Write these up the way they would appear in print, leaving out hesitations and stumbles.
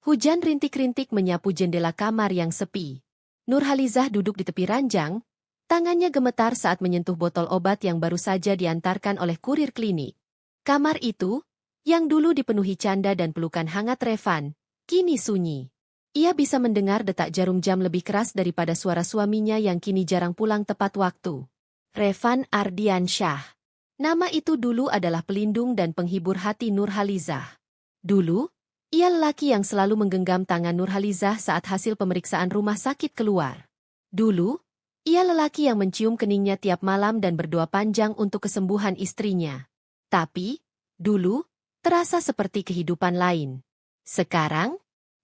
Hujan rintik-rintik menyapu jendela kamar yang sepi. Nurhalizah duduk di tepi ranjang, tangannya gemetar saat menyentuh botol obat yang baru saja diantarkan oleh kurir klinik. Kamar itu, yang dulu dipenuhi canda dan pelukan hangat Revan, kini sunyi. Ia bisa mendengar detak jarum jam lebih keras daripada suara suaminya yang kini jarang pulang tepat waktu. Revan Ardiansyah. Nama itu dulu adalah pelindung dan penghibur hati Nurhalizah. Dulu, ia lelaki yang selalu menggenggam tangan Nurhalizah saat hasil pemeriksaan rumah sakit keluar. Dulu, ia lelaki yang mencium keningnya tiap malam dan berdoa panjang untuk kesembuhan istrinya. Tapi, dulu, terasa seperti kehidupan lain. Sekarang,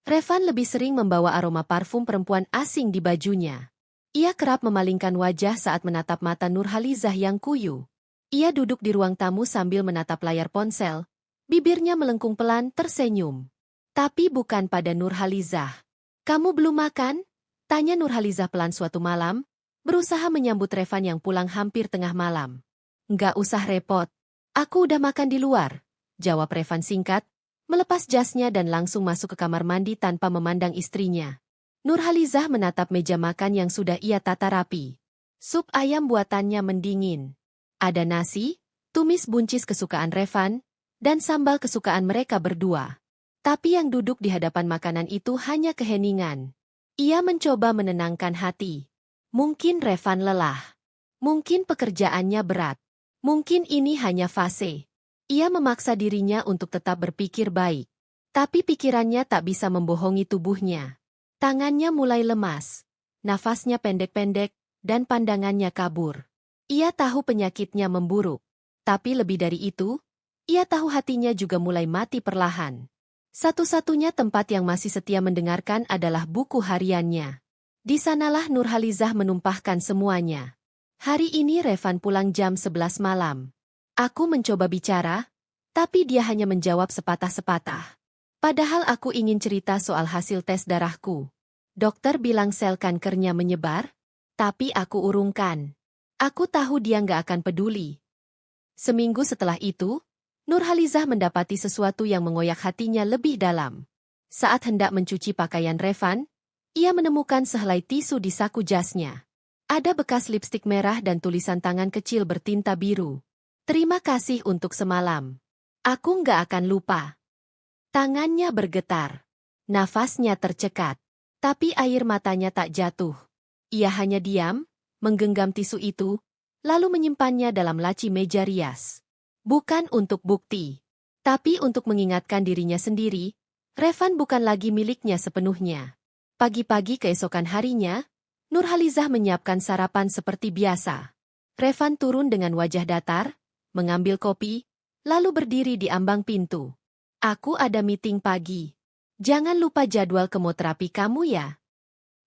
Revan lebih sering membawa aroma parfum perempuan asing di bajunya. Ia kerap memalingkan wajah saat menatap mata Nurhalizah yang kuyu. Ia duduk di ruang tamu sambil menatap layar ponsel, bibirnya melengkung pelan tersenyum. Tapi bukan pada Nurhalizah. "Kamu belum makan?" tanya Nurhalizah pelan suatu malam, berusaha menyambut Revan yang pulang hampir tengah malam. "Nggak usah repot. Aku udah makan di luar," jawab Revan singkat, melepas jasnya dan langsung masuk ke kamar mandi tanpa memandang istrinya. Nurhalizah menatap meja makan yang sudah ia tata rapi. Sup ayam buatannya mendingin. Ada nasi, tumis buncis kesukaan Revan, dan sambal kesukaan mereka berdua. Tapi yang duduk di hadapan makanan itu hanya keheningan. Ia mencoba menenangkan hati. Mungkin Revan lelah. Mungkin pekerjaannya berat. Mungkin ini hanya fase. Ia memaksa dirinya untuk tetap berpikir baik. Tapi pikirannya tak bisa membohongi tubuhnya. Tangannya mulai lemas. Nafasnya pendek-pendek, dan pandangannya kabur. Ia tahu penyakitnya memburuk. Tapi lebih dari itu, ia tahu hatinya juga mulai mati perlahan. Satu-satunya tempat yang masih setia mendengarkan adalah buku hariannya. Di sanalah Nurhalizah menumpahkan semuanya. "Hari ini Revan pulang jam 11 malam. Aku mencoba bicara, tapi dia hanya menjawab sepatah-sepatah. Padahal aku ingin cerita soal hasil tes darahku. Dokter bilang sel kankernya menyebar, tapi aku urungkan. Aku tahu dia nggak akan peduli." Seminggu setelah itu, Nurhalizah mendapati sesuatu yang mengoyak hatinya lebih dalam. Saat hendak mencuci pakaian Revan, ia menemukan sehelai tisu di saku jasnya. Ada bekas lipstik merah dan tulisan tangan kecil bertinta biru. "Terima kasih untuk semalam. Aku nggak akan lupa." Tangannya bergetar. Nafasnya tercekat. Tapi air matanya tak jatuh. Ia hanya diam, menggenggam tisu itu, lalu menyimpannya dalam laci meja rias. Bukan untuk bukti, tapi untuk mengingatkan dirinya sendiri, Revan bukan lagi miliknya sepenuhnya. Pagi-pagi keesokan harinya, Nurhalizah menyiapkan sarapan seperti biasa. Revan turun dengan wajah datar, mengambil kopi, lalu berdiri di ambang pintu. "Aku ada meeting pagi. Jangan lupa jadwal kemoterapi kamu ya."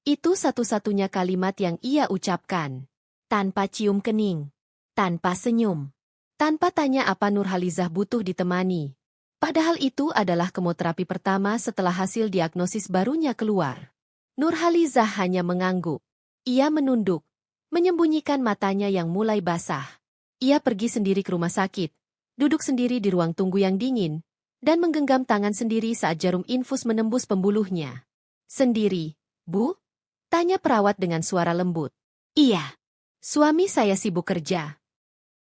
Itu satu-satunya kalimat yang ia ucapkan. Tanpa cium kening, tanpa senyum. Tanpa tanya apa Nurhalizah butuh ditemani. Padahal itu adalah kemoterapi pertama setelah hasil diagnosis barunya keluar. Nurhalizah hanya mengangguk. Ia menunduk, menyembunyikan matanya yang mulai basah. Ia pergi sendiri ke rumah sakit, duduk sendiri di ruang tunggu yang dingin, dan menggenggam tangan sendiri saat jarum infus menembus pembuluhnya. "Sendiri, Bu?" tanya perawat dengan suara lembut. "Iya. Suami saya sibuk kerja."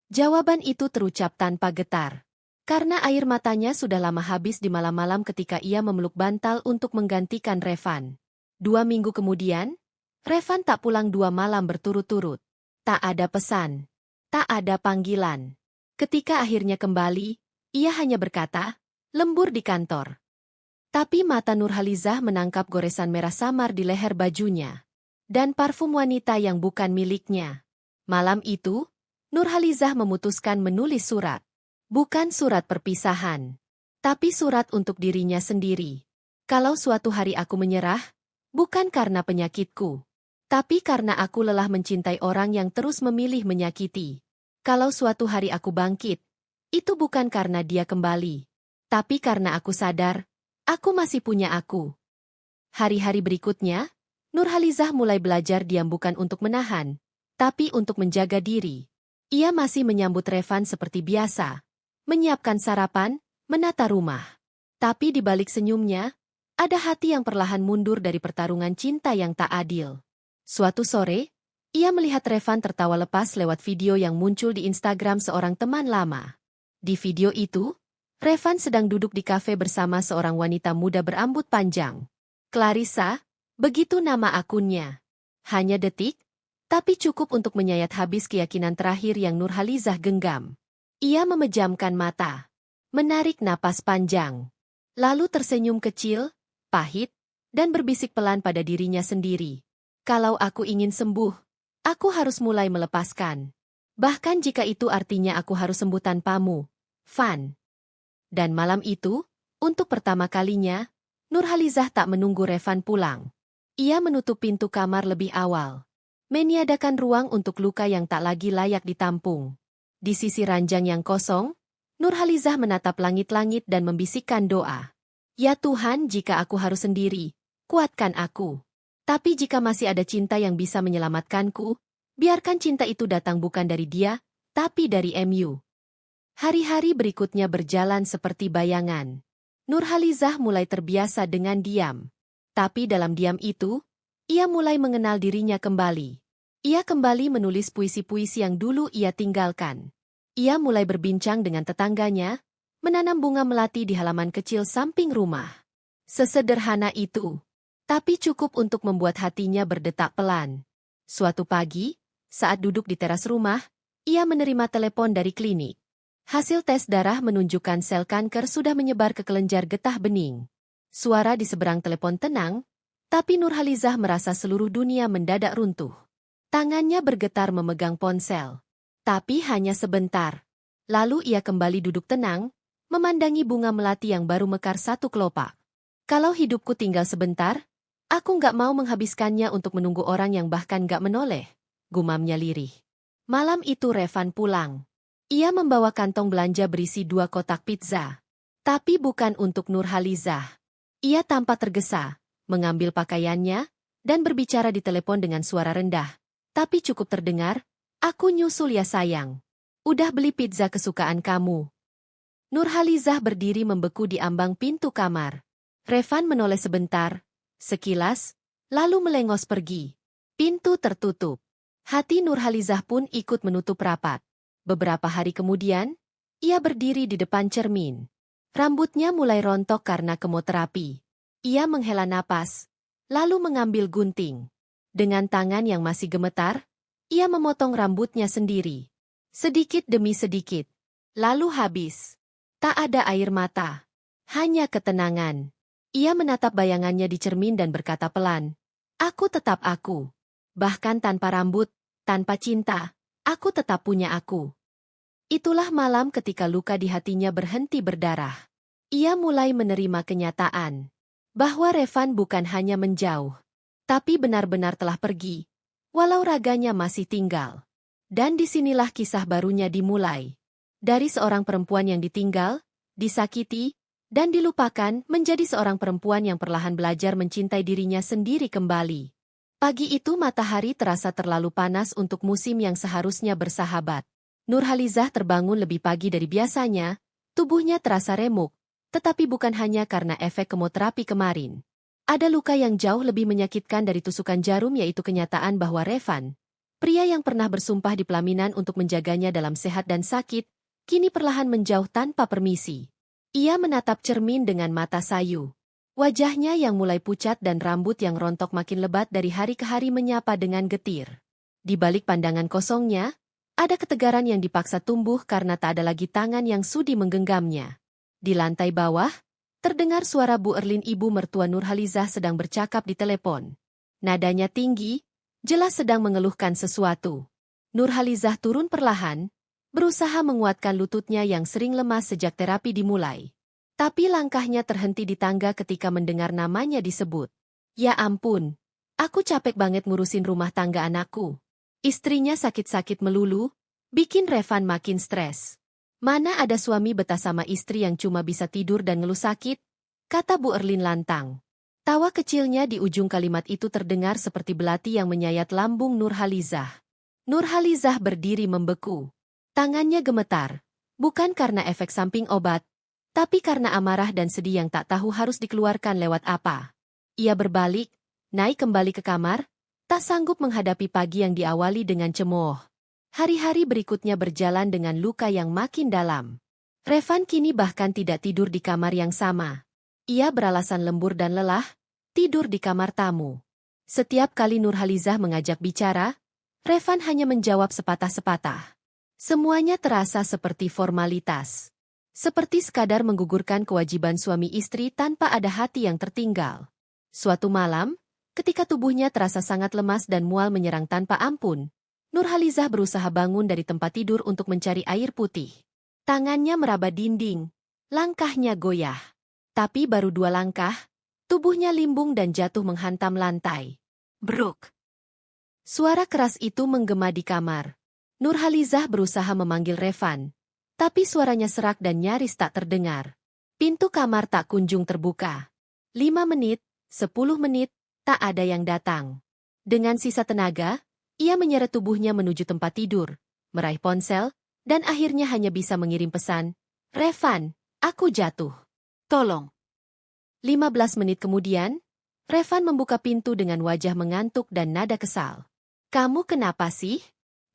Jawaban itu terucap tanpa getar. Karena air matanya sudah lama habis di malam-malam ketika ia memeluk bantal untuk menggantikan Revan. 2 minggu kemudian, Revan tak pulang 2 malam berturut-turut. Tak ada pesan. Tak ada panggilan. Ketika akhirnya kembali, ia hanya berkata, "Lembur di kantor." Tapi mata Nurhalizah menangkap goresan merah samar di leher bajunya. Dan parfum wanita yang bukan miliknya. Malam itu, Nurhalizah memutuskan menulis surat. Bukan surat perpisahan, tapi surat untuk dirinya sendiri. "Kalau suatu hari aku menyerah, bukan karena penyakitku, tapi karena aku lelah mencintai orang yang terus memilih menyakiti. Kalau suatu hari aku bangkit, itu bukan karena dia kembali, tapi karena aku sadar, aku masih punya aku." Hari-hari berikutnya, Nurhalizah mulai belajar diam bukan untuk menahan, tapi untuk menjaga diri. Ia masih menyambut Revan seperti biasa, menyiapkan sarapan, menata rumah. Tapi di balik senyumnya, Ada hati yang perlahan mundur dari pertarungan cinta yang tak adil. Suatu sore, ia melihat Revan tertawa lepas lewat video yang muncul di Instagram seorang teman lama. Di video itu, Revan sedang duduk di kafe bersama seorang wanita muda berambut panjang. Clarissa, begitu nama akunnya. Hanya detik, tapi cukup untuk menyayat habis keyakinan terakhir yang Nurhalizah genggam. Ia memejamkan mata, menarik napas panjang, lalu tersenyum kecil, pahit, dan berbisik pelan pada dirinya sendiri. Kalau aku ingin sembuh, aku harus mulai melepaskan. Bahkan jika itu artinya aku harus sembuh tanpamu, Van. Dan malam itu, untuk pertama kalinya, Nurhalizah tak menunggu Revan pulang. Ia menutup pintu kamar lebih awal, meniadakan ruang untuk luka yang tak lagi layak ditampung. Di sisi ranjang yang kosong, Nurhalizah menatap langit-langit dan membisikkan doa. Ya Tuhan, jika aku harus sendiri, kuatkan aku. Tapi jika masih ada cinta yang bisa menyelamatkanku, biarkan cinta itu datang bukan dari dia, tapi dari MU. Hari-hari berikutnya berjalan seperti bayangan. Nurhalizah mulai terbiasa dengan diam. Tapi dalam diam itu, ia mulai mengenal dirinya kembali. Ia kembali menulis puisi-puisi yang dulu ia tinggalkan. Ia mulai berbincang dengan tetangganya, menanam bunga melati di halaman kecil samping rumah. Sesederhana itu, tapi cukup untuk membuat hatinya berdetak pelan. Suatu pagi, saat duduk di teras rumah, ia menerima telepon dari klinik. Hasil tes darah menunjukkan sel kanker sudah menyebar ke kelenjar getah bening. Suara di seberang telepon tenang, tapi Nurhalizah merasa seluruh dunia mendadak runtuh. Tangannya bergetar memegang ponsel. Tapi hanya sebentar. Lalu ia kembali duduk tenang, memandangi bunga melati yang baru mekar satu kelopak. Kalau hidupku tinggal sebentar, aku nggak mau menghabiskannya untuk menunggu orang yang bahkan nggak menoleh, gumamnya lirih. Malam itu Revan pulang. Ia membawa kantong belanja berisi 2 kotak pizza. Tapi bukan untuk Nurhalizah. Ia tampak tergesa, mengambil pakaiannya, dan berbicara di telepon dengan suara rendah. Tapi cukup terdengar, aku nyusul ya sayang. Udah beli pizza kesukaan kamu. Nurhalizah berdiri membeku di ambang pintu kamar. Revan menoleh sebentar, sekilas, lalu melengos pergi. Pintu tertutup. Hati Nurhalizah pun ikut menutup rapat. Beberapa hari kemudian, ia berdiri di depan cermin. Rambutnya mulai rontok karena kemoterapi. Ia menghela napas, lalu mengambil gunting. Dengan tangan yang masih gemetar, ia memotong rambutnya sendiri. Sedikit demi sedikit. Lalu habis. Tak ada air mata. Hanya ketenangan. Ia menatap bayangannya di cermin dan berkata pelan, aku tetap aku. Bahkan tanpa rambut, tanpa cinta, aku tetap punya aku. Itulah malam ketika luka di hatinya berhenti berdarah. Ia mulai menerima kenyataan bahwa Revan bukan hanya menjauh, tapi benar-benar telah pergi, walau raganya masih tinggal. Dan disinilah kisah barunya dimulai. Dari seorang perempuan yang ditinggal, disakiti, dan dilupakan menjadi seorang perempuan yang perlahan belajar mencintai dirinya sendiri kembali. Pagi itu matahari terasa terlalu panas untuk musim yang seharusnya bersahabat. Nurhalizah terbangun lebih pagi dari biasanya, tubuhnya terasa remuk, tetapi bukan hanya karena efek kemoterapi kemarin. Ada luka yang jauh lebih menyakitkan dari tusukan jarum, yaitu kenyataan bahwa Revan, pria yang pernah bersumpah di pelaminan untuk menjaganya dalam sehat dan sakit, kini perlahan menjauh tanpa permisi. Ia menatap cermin dengan mata sayu. Wajahnya yang mulai pucat dan rambut yang rontok makin lebat dari hari ke hari menyapa dengan getir. Di balik pandangan kosongnya, ada ketegaran yang dipaksa tumbuh karena tak ada lagi tangan yang sudi menggenggamnya. Di lantai bawah, terdengar suara Bu Erlin, ibu mertua Nurhalizah, sedang bercakap di telepon. Nadanya tinggi, jelas sedang mengeluhkan sesuatu. Nurhalizah turun perlahan, berusaha menguatkan lututnya yang sering lemas sejak terapi dimulai. Tapi langkahnya terhenti di tangga ketika mendengar namanya disebut. Ya ampun, aku capek banget ngurusin rumah tangga anakku. Istrinya sakit-sakit melulu, bikin Revan makin stres. Mana ada suami betah sama istri yang cuma bisa tidur dan ngeluh sakit, kata Bu Erlin lantang. Tawa kecilnya di ujung kalimat itu terdengar seperti belati yang menyayat lambung Nurhalizah. Nurhalizah berdiri membeku. Tangannya gemetar, bukan karena efek samping obat, Tapi karena amarah dan sedih yang tak tahu harus dikeluarkan lewat apa. Ia berbalik, naik kembali ke kamar, tak sanggup menghadapi pagi yang diawali dengan cemooh. Hari-hari berikutnya berjalan dengan luka yang makin dalam. Revan kini bahkan tidak tidur di kamar yang sama. Ia beralasan lembur dan lelah, tidur di kamar tamu. Setiap kali Nurhalizah mengajak bicara, Revan hanya menjawab sepatah-sepatah. Semuanya terasa seperti formalitas. Seperti sekadar menggugurkan kewajiban suami istri tanpa ada hati yang tertinggal. Suatu malam, ketika tubuhnya terasa sangat lemas dan mual menyerang tanpa ampun, Nurhalizah berusaha bangun dari tempat tidur untuk mencari air putih. Tangannya meraba dinding, langkahnya goyah. Tapi baru 2 langkah, tubuhnya limbung dan jatuh menghantam lantai. Bruk! Suara keras itu menggema di kamar. Nurhalizah berusaha memanggil Revan. Tapi suaranya serak dan nyaris tak terdengar. Pintu kamar tak kunjung terbuka. 5 menit, 10 menit, tak ada yang datang. Dengan sisa tenaga, ia menyeret tubuhnya menuju tempat tidur, meraih ponsel, dan akhirnya hanya bisa mengirim pesan, "Revan, aku jatuh. Tolong." 15 menit kemudian, Revan membuka pintu dengan wajah mengantuk dan nada kesal. "Kamu kenapa sih?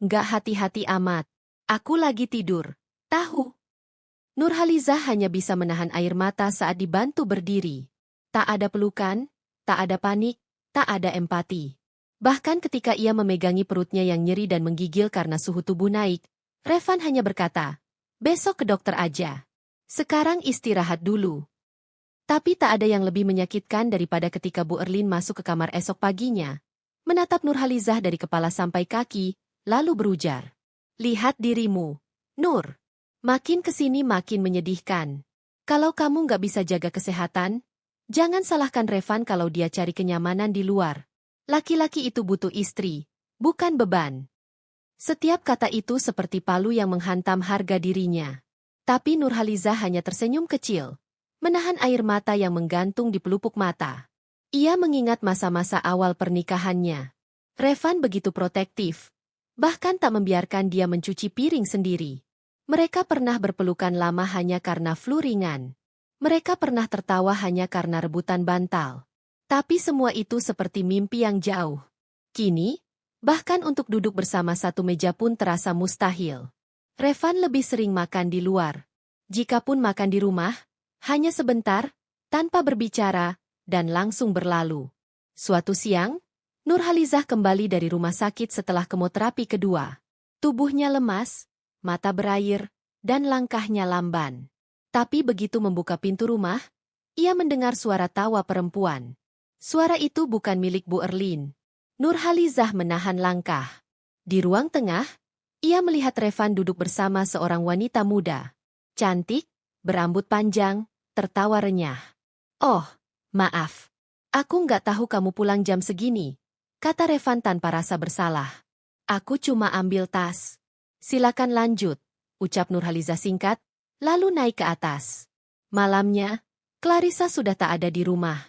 Nggak hati-hati amat. Aku lagi tidur. Tahu." Nurhalizah hanya bisa menahan air mata saat dibantu berdiri. Tak ada pelukan, tak ada panik, tak ada empati. Bahkan ketika ia memegangi perutnya yang nyeri dan menggigil karena suhu tubuh naik, Revan hanya berkata, "Besok ke dokter aja. Sekarang istirahat dulu." Tapi tak ada yang lebih menyakitkan daripada ketika Bu Erlin masuk ke kamar esok paginya, menatap Nurhalizah dari kepala sampai kaki, lalu berujar, "Lihat dirimu, Nur. Makin kesini makin menyedihkan. Kalau kamu nggak bisa jaga kesehatan, jangan salahkan Revan kalau dia cari kenyamanan di luar. Laki-laki itu butuh istri, bukan beban." Setiap kata itu seperti palu yang menghantam harga dirinya. Tapi Nurhalizah hanya tersenyum kecil, menahan air mata yang menggantung di pelupuk mata. Ia mengingat masa-masa awal pernikahannya. Revan begitu protektif, bahkan tak membiarkan dia mencuci piring sendiri. Mereka pernah berpelukan lama hanya karena flu ringan. Mereka pernah tertawa hanya karena rebutan bantal. Tapi semua itu seperti mimpi yang jauh. Kini, bahkan untuk duduk bersama satu meja pun terasa mustahil. Revan lebih sering makan di luar. Jikapun makan di rumah, hanya sebentar, tanpa berbicara, dan langsung berlalu. Suatu siang, Nurhalizah kembali dari rumah sakit setelah kemoterapi kedua. Tubuhnya lemas, mata berair, dan langkahnya lamban. Tapi begitu membuka pintu rumah, ia mendengar suara tawa perempuan. Suara itu bukan milik Bu Erlin. Nurhalizah menahan langkah. Di ruang tengah, ia melihat Revan duduk bersama seorang wanita muda. Cantik, berambut panjang, tertawa renyah. "Oh, maaf. Aku nggak tahu kamu pulang jam segini," kata Revan tanpa rasa bersalah. "Aku cuma ambil tas." "Silakan lanjut," ucap Nurhalizah singkat, lalu naik ke atas. Malamnya, Clarissa sudah tak ada di rumah.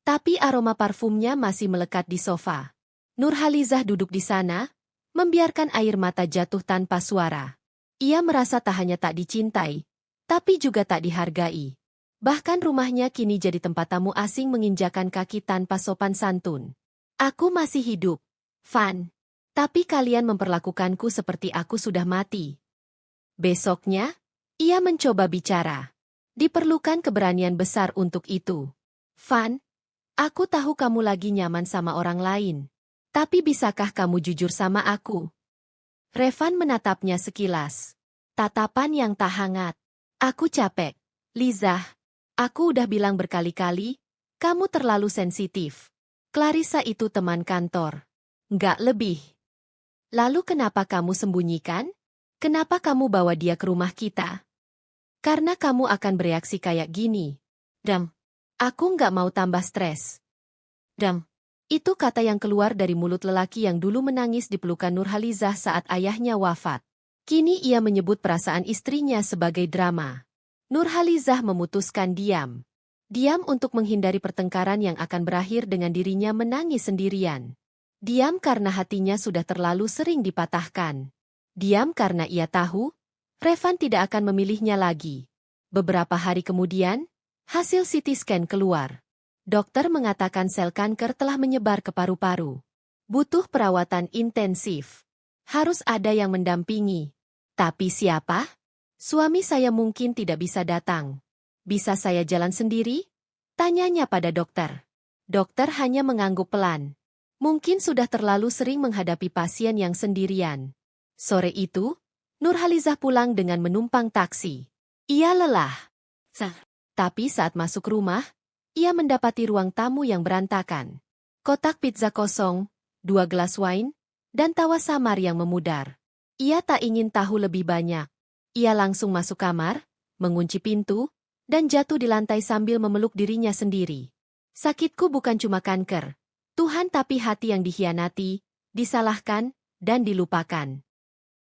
Tapi aroma parfumnya masih melekat di sofa. Nurhalizah duduk di sana, membiarkan air mata jatuh tanpa suara. Ia merasa tak hanya tak dicintai, tapi juga tak dihargai. Bahkan rumahnya kini jadi tempat tamu asing menginjakan kaki tanpa sopan santun. "Aku masih hidup, Van. Tapi kalian memperlakukanku seperti aku sudah mati." Besoknya, ia mencoba bicara. Diperlukan keberanian besar untuk itu. "Van, aku tahu kamu lagi nyaman sama orang lain. Tapi bisakah kamu jujur sama aku?" Revan menatapnya sekilas. Tatapan yang tak hangat. "Aku capek, Liza. Aku udah bilang berkali-kali, kamu terlalu sensitif. Clarissa itu teman kantor. Nggak lebih. Lalu kenapa kamu sembunyikan? Kenapa kamu bawa dia ke rumah kita?" "Karena kamu akan bereaksi kayak gini." "Dam, aku nggak mau tambah stres." "Dam." Itu kata yang keluar dari mulut lelaki yang dulu menangis di pelukan Nurhalizah saat ayahnya wafat. Kini ia menyebut perasaan istrinya sebagai drama. Nurhalizah memutuskan diam. Diam untuk menghindari pertengkaran yang akan berakhir dengan dirinya menangis sendirian. Diam karena hatinya sudah terlalu sering dipatahkan. Diam karena ia tahu, Revan tidak akan memilihnya lagi. Beberapa hari kemudian, hasil CT scan keluar. Dokter mengatakan sel kanker telah menyebar ke paru-paru. Butuh perawatan intensif. Harus ada yang mendampingi. Tapi siapa? Suami saya mungkin tidak bisa datang. Bisa saya jalan sendiri? Tanyanya pada dokter. Dokter hanya mengangguk pelan. Mungkin sudah terlalu sering menghadapi pasien yang sendirian. Sore itu, Nurhalizah pulang dengan menumpang taksi. Ia lelah. Tapi saat masuk rumah, ia mendapati ruang tamu yang berantakan. Kotak pizza kosong, 2 gelas wine, dan tawa samar yang memudar. Ia tak ingin tahu lebih banyak. Ia langsung masuk kamar, mengunci pintu, dan jatuh di lantai sambil memeluk dirinya sendiri. Sakitku bukan cuma kanker. Tuhan, tapi hati yang dikhianati, disalahkan, dan dilupakan.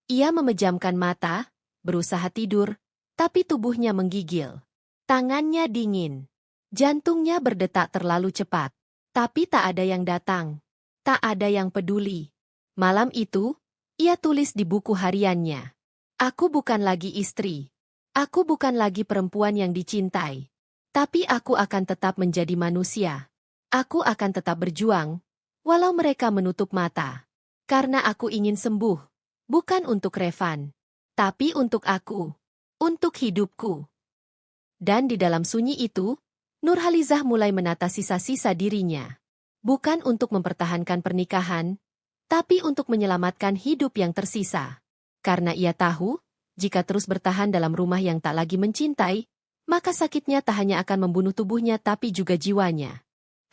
Ia memejamkan mata, berusaha tidur, tapi tubuhnya menggigil. Tangannya dingin. Jantungnya berdetak terlalu cepat. Tapi tak ada yang datang. Tak ada yang peduli. Malam itu, ia tulis di buku hariannya. Aku bukan lagi istri. Aku bukan lagi perempuan yang dicintai. Tapi aku akan tetap menjadi manusia. Aku akan tetap berjuang, walau mereka menutup mata. Karena aku ingin sembuh. Bukan untuk Revan. Tapi untuk aku. Untuk hidupku. Dan di dalam sunyi itu, Nurhalizah mulai menata sisa-sisa dirinya. Bukan untuk mempertahankan pernikahan, tapi untuk menyelamatkan hidup yang tersisa. Karena ia tahu, jika terus bertahan dalam rumah yang tak lagi mencintai, maka sakitnya tak hanya akan membunuh tubuhnya tapi juga jiwanya.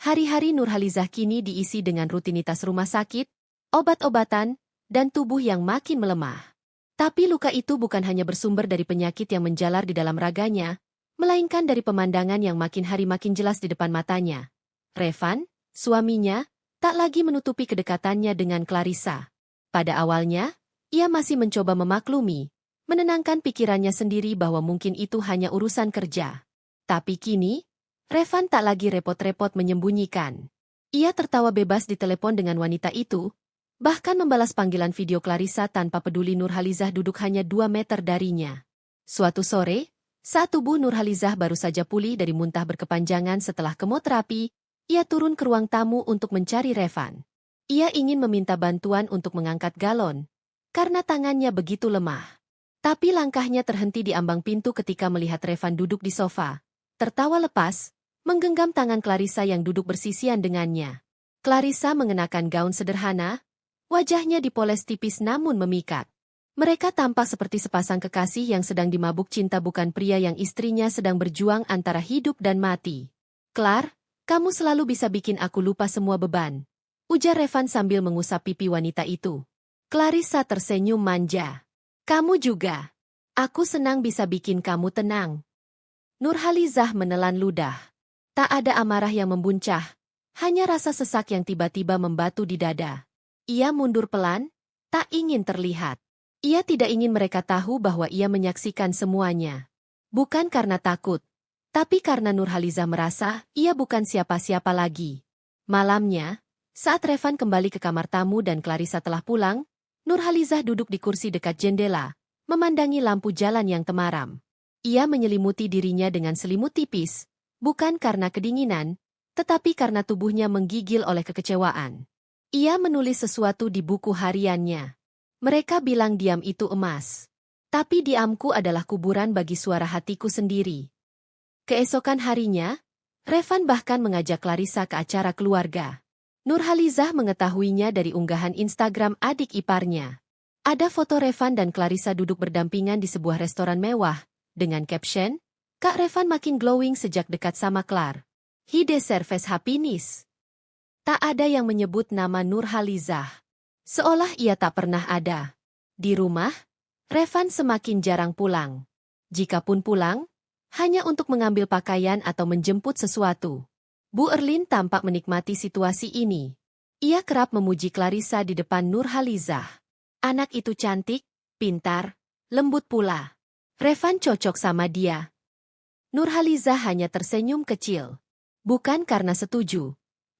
Hari-hari Nurhalizah kini diisi dengan rutinitas rumah sakit, obat-obatan, dan tubuh yang makin melemah. Tapi luka itu bukan hanya bersumber dari penyakit yang menjalar di dalam raganya, melainkan dari pemandangan yang makin hari makin jelas di depan matanya. Revan, suaminya, tak lagi menutupi kedekatannya dengan Clarissa. Pada awalnya, ia masih mencoba memaklumi, menenangkan pikirannya sendiri bahwa mungkin itu hanya urusan kerja. Tapi kini, Revan tak lagi repot-repot menyembunyikan. Ia tertawa bebas di telepon dengan wanita itu, bahkan membalas panggilan video Clarissa tanpa peduli Nurhalizah duduk hanya 2 meter darinya. Suatu sore, saat tubuh Nurhalizah baru saja pulih dari muntah berkepanjangan setelah kemoterapi, ia turun ke ruang tamu untuk mencari Revan. Ia ingin meminta bantuan untuk mengangkat galon, karena tangannya begitu lemah. Tapi langkahnya terhenti di ambang pintu ketika melihat Revan duduk di sofa, tertawa lepas, menggenggam tangan Clarissa yang duduk bersisian dengannya. Clarissa mengenakan gaun sederhana, wajahnya dipoles tipis namun memikat. Mereka tampak seperti sepasang kekasih yang sedang dimabuk cinta, bukan pria yang istrinya sedang berjuang antara hidup dan mati. Clar, kamu selalu bisa bikin aku lupa semua beban, ujar Revan sambil mengusap pipi wanita itu. Clarissa tersenyum manja. Kamu juga. Aku senang bisa bikin kamu tenang. Nurhalizah menelan ludah. Tak ada amarah yang membuncah, hanya rasa sesak yang tiba-tiba membatu di dada. Ia mundur pelan, tak ingin terlihat. Ia tidak ingin mereka tahu bahwa ia menyaksikan semuanya. Bukan karena takut, tapi karena Nurhalizah merasa ia bukan siapa-siapa lagi. Malamnya, saat Revan kembali ke kamar tamu dan Clarissa telah pulang, Nurhalizah duduk di kursi dekat jendela, memandangi lampu jalan yang temaram. Ia menyelimuti dirinya dengan selimut tipis, bukan karena kedinginan, tetapi karena tubuhnya menggigil oleh kekecewaan. Ia menulis sesuatu di buku hariannya. Mereka bilang diam itu emas. Tapi diamku adalah kuburan bagi suara hatiku sendiri. Keesokan harinya, Revan bahkan mengajak Clarissa ke acara keluarga. Nurhalizah mengetahuinya dari unggahan Instagram adik iparnya. Ada foto Revan dan Clarissa duduk berdampingan di sebuah restoran mewah, dengan caption, "Kak Revan makin glowing sejak dekat sama Clar. He deserves happiness." Tak ada yang menyebut nama Nurhalizah. Seolah ia tak pernah ada. Di rumah, Revan semakin jarang pulang. Jikapun pulang, hanya untuk mengambil pakaian atau menjemput sesuatu. Bu Erlin tampak menikmati situasi ini. Ia kerap memuji Clarissa di depan Nurhalizah. Anak itu cantik, pintar, lembut pula. Revan cocok sama dia. Nurhalizah hanya tersenyum kecil. Bukan karena setuju,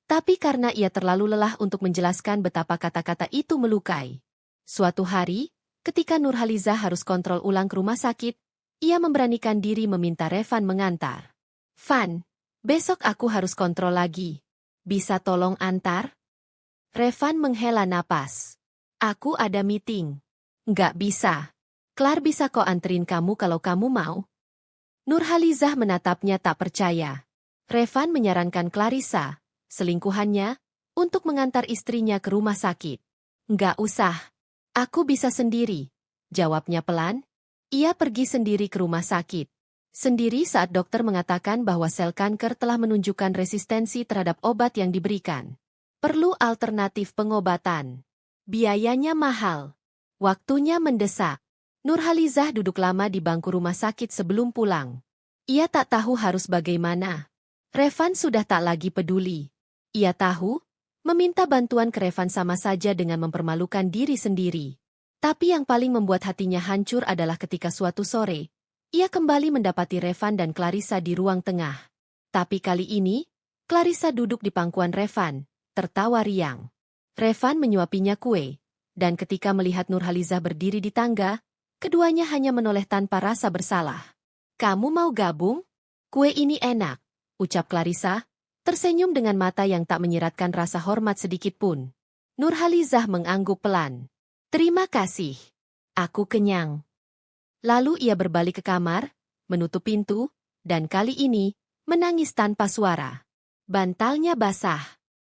tapi karena ia terlalu lelah untuk menjelaskan betapa kata-kata itu melukai. Suatu hari, ketika Nurhalizah harus kontrol ulang ke rumah sakit, ia memberanikan diri meminta Revan mengantar. Van, besok aku harus kontrol lagi. Bisa tolong antar? Revan menghela napas. Aku ada meeting. Nggak bisa. Clar bisa kok anterin kamu kalau kamu mau. Nurhalizah menatapnya tak percaya. Revan menyarankan Clarissa, selingkuhannya, untuk mengantar istrinya ke rumah sakit. Nggak usah. Aku bisa sendiri, jawabnya pelan. Ia pergi sendiri ke rumah sakit. Sendiri saat dokter mengatakan bahwa sel kanker telah menunjukkan resistensi terhadap obat yang diberikan. Perlu alternatif pengobatan. Biayanya mahal. Waktunya mendesak. Nurhalizah duduk lama di bangku rumah sakit sebelum pulang. Ia tak tahu harus bagaimana. Revan sudah tak lagi peduli. Ia tahu, meminta bantuan ke Revan sama saja dengan mempermalukan diri sendiri. Tapi yang paling membuat hatinya hancur adalah ketika suatu sore, ia kembali mendapati Revan dan Clarissa di ruang tengah. Tapi kali ini, Clarissa duduk di pangkuan Revan, tertawa riang. Revan menyuapinya kue, dan ketika melihat Nurhalizah berdiri di tangga, keduanya hanya menoleh tanpa rasa bersalah. Kamu mau gabung? Kue ini enak, ucap Clarissa, tersenyum dengan mata yang tak menyiratkan rasa hormat sedikit pun. Nurhalizah mengangguk pelan. Terima kasih. Aku kenyang. Lalu ia berbalik ke kamar, menutup pintu, dan kali ini, menangis tanpa suara. Bantalnya basah.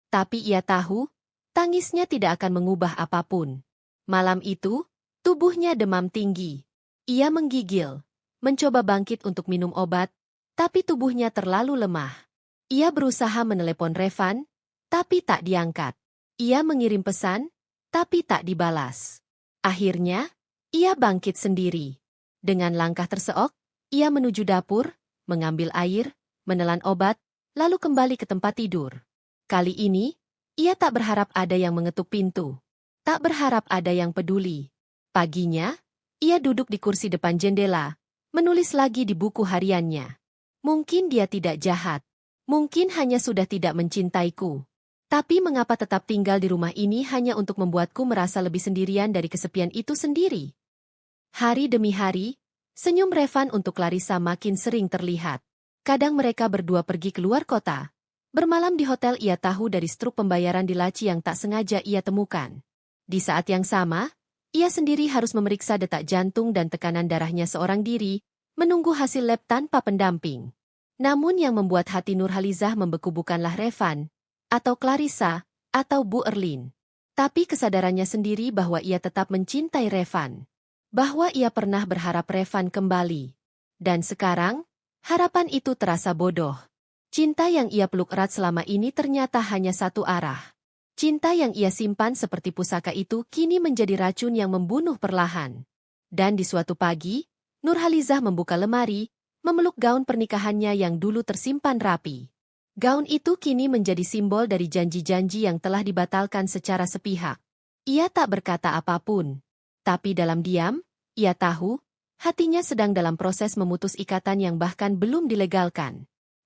Tapi ia tahu, tangisnya tidak akan mengubah apapun. Malam itu, tubuhnya demam tinggi. Ia menggigil, mencoba bangkit untuk minum obat, tapi tubuhnya terlalu lemah. Ia berusaha menelepon Revan, tapi tak diangkat. Ia mengirim pesan, tapi tak dibalas. Akhirnya, ia bangkit sendiri. Dengan langkah terseok, ia menuju dapur, mengambil air, menelan obat, lalu kembali ke tempat tidur. Kali ini, ia tak berharap ada yang mengetuk pintu. Tak berharap ada yang peduli. Paginya, ia duduk di kursi depan jendela, menulis lagi di buku hariannya. Mungkin dia tidak jahat. Mungkin hanya sudah tidak mencintaiku. Tapi mengapa tetap tinggal di rumah ini hanya untuk membuatku merasa lebih sendirian dari kesepian itu sendiri? Hari demi hari, senyum Revan untuk Clarissa makin sering terlihat. Kadang mereka berdua pergi keluar kota. Bermalam di hotel ia tahu dari struk pembayaran di laci yang tak sengaja ia temukan. Di saat yang sama, ia sendiri harus memeriksa detak jantung dan tekanan darahnya seorang diri, menunggu hasil lab tanpa pendamping. Namun yang membuat hati Nurhalizah membeku bukanlah Revan, atau Clarissa, atau Bu Erlin. Tapi kesadarannya sendiri bahwa ia tetap mencintai Revan. Bahwa ia pernah berharap Revan kembali. Dan sekarang, harapan itu terasa bodoh. Cinta yang ia peluk erat selama ini ternyata hanya satu arah. Cinta yang ia simpan seperti pusaka itu kini menjadi racun yang membunuh perlahan. Dan di suatu pagi, Nurhalizah membuka lemari, memeluk gaun pernikahannya yang dulu tersimpan rapi. Gaun itu kini menjadi simbol dari janji-janji yang telah dibatalkan secara sepihak. Ia tak berkata apapun. Tapi dalam diam, ia tahu, hatinya sedang dalam proses memutus ikatan yang bahkan belum dilegalkan.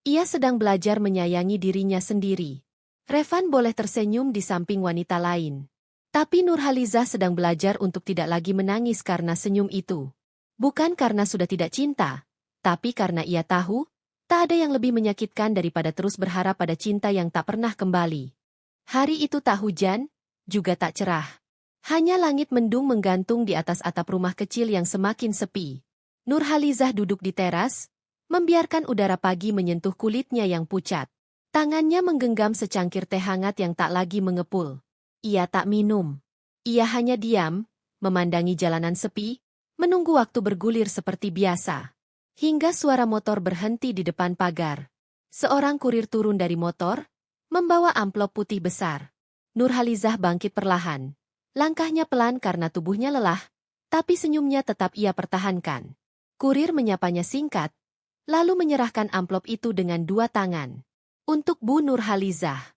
Ia sedang belajar menyayangi dirinya sendiri. Revan boleh tersenyum di samping wanita lain. Tapi Nurhalizah sedang belajar untuk tidak lagi menangis karena senyum itu. Bukan karena sudah tidak cinta, tapi karena ia tahu, tak ada yang lebih menyakitkan daripada terus berharap pada cinta yang tak pernah kembali. Hari itu tak hujan, juga tak cerah. Hanya langit mendung menggantung di atas atap rumah kecil yang semakin sepi. Nurhalizah duduk di teras, membiarkan udara pagi menyentuh kulitnya yang pucat. Tangannya menggenggam secangkir teh hangat yang tak lagi mengepul. Ia tak minum. Ia hanya diam, memandangi jalanan sepi, menunggu waktu bergulir seperti biasa. Hingga suara motor berhenti di depan pagar. Seorang kurir turun dari motor, membawa amplop putih besar. Nurhalizah bangkit perlahan. Langkahnya pelan karena tubuhnya lelah, tapi senyumnya tetap ia pertahankan. Kurir menyapanya singkat, lalu menyerahkan amplop itu dengan dua tangan. Untuk Bu Nurhalizah.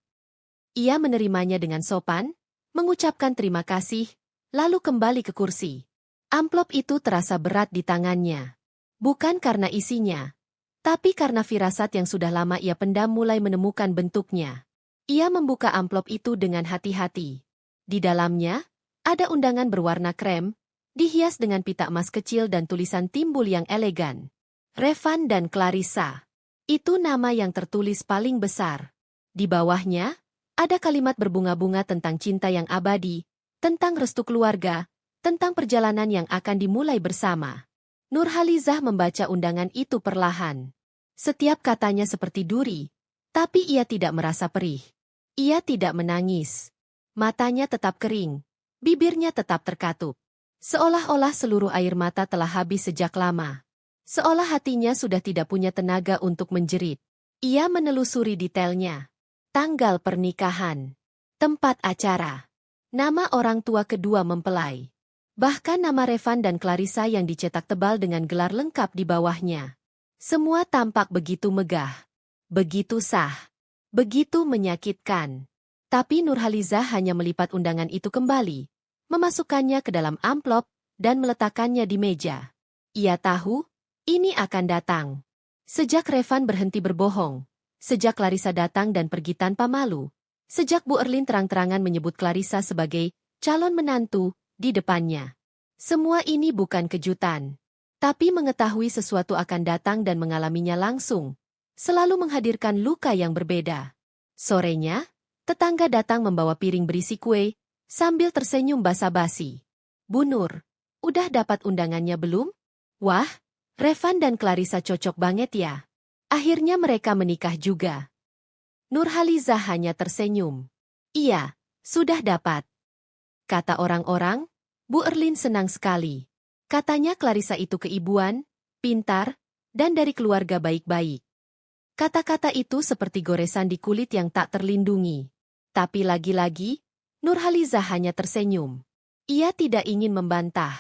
Ia menerimanya dengan sopan, mengucapkan terima kasih, lalu kembali ke kursi. Amplop itu terasa berat di tangannya. Bukan karena isinya, tapi karena firasat yang sudah lama ia pendam mulai menemukan bentuknya. Ia membuka amplop itu dengan hati-hati. Di dalamnya, ada undangan berwarna krem, dihias dengan pita emas kecil dan tulisan timbul yang elegan. Revan dan Clarissa. Itu nama yang tertulis paling besar. Di bawahnya, ada kalimat berbunga-bunga tentang cinta yang abadi, tentang restu keluarga, tentang perjalanan yang akan dimulai bersama. Nurhalizah membaca undangan itu perlahan. Setiap katanya seperti duri, tapi ia tidak merasa perih. Ia tidak menangis. Matanya tetap kering, bibirnya tetap terkatup. Seolah-olah seluruh air mata telah habis sejak lama. Seolah hatinya sudah tidak punya tenaga untuk menjerit. Ia menelusuri detailnya. Tanggal pernikahan. Tempat acara. Nama orang tua kedua mempelai. Bahkan nama Revan dan Clarissa yang dicetak tebal dengan gelar lengkap di bawahnya. Semua tampak begitu megah. Begitu sah. Begitu menyakitkan. Tapi Nurhalizah hanya melipat undangan itu kembali, memasukkannya ke dalam amplop, dan meletakkannya di meja. Ia tahu, ini akan datang. Sejak Revan berhenti berbohong, sejak Clarissa datang dan pergi tanpa malu, sejak Bu Erlin terang-terangan menyebut Clarissa sebagai calon menantu di depannya. Semua ini bukan kejutan. Tapi mengetahui sesuatu akan datang dan mengalaminya langsung, selalu menghadirkan luka yang berbeda. Sorenya, tetangga datang membawa piring berisi kue, sambil tersenyum basa-basi. Bu Nur, udah dapat undangannya belum? Wah, Revan dan Clarissa cocok banget ya. Akhirnya mereka menikah juga. Nurhalizah hanya tersenyum. Iya, sudah dapat. Kata orang-orang, Bu Erlin senang sekali. Katanya Clarissa itu keibuan, pintar, dan dari keluarga baik-baik. Kata-kata itu seperti goresan di kulit yang tak terlindungi. Tapi lagi-lagi, Nurhalizah hanya tersenyum. Ia tidak ingin membantah.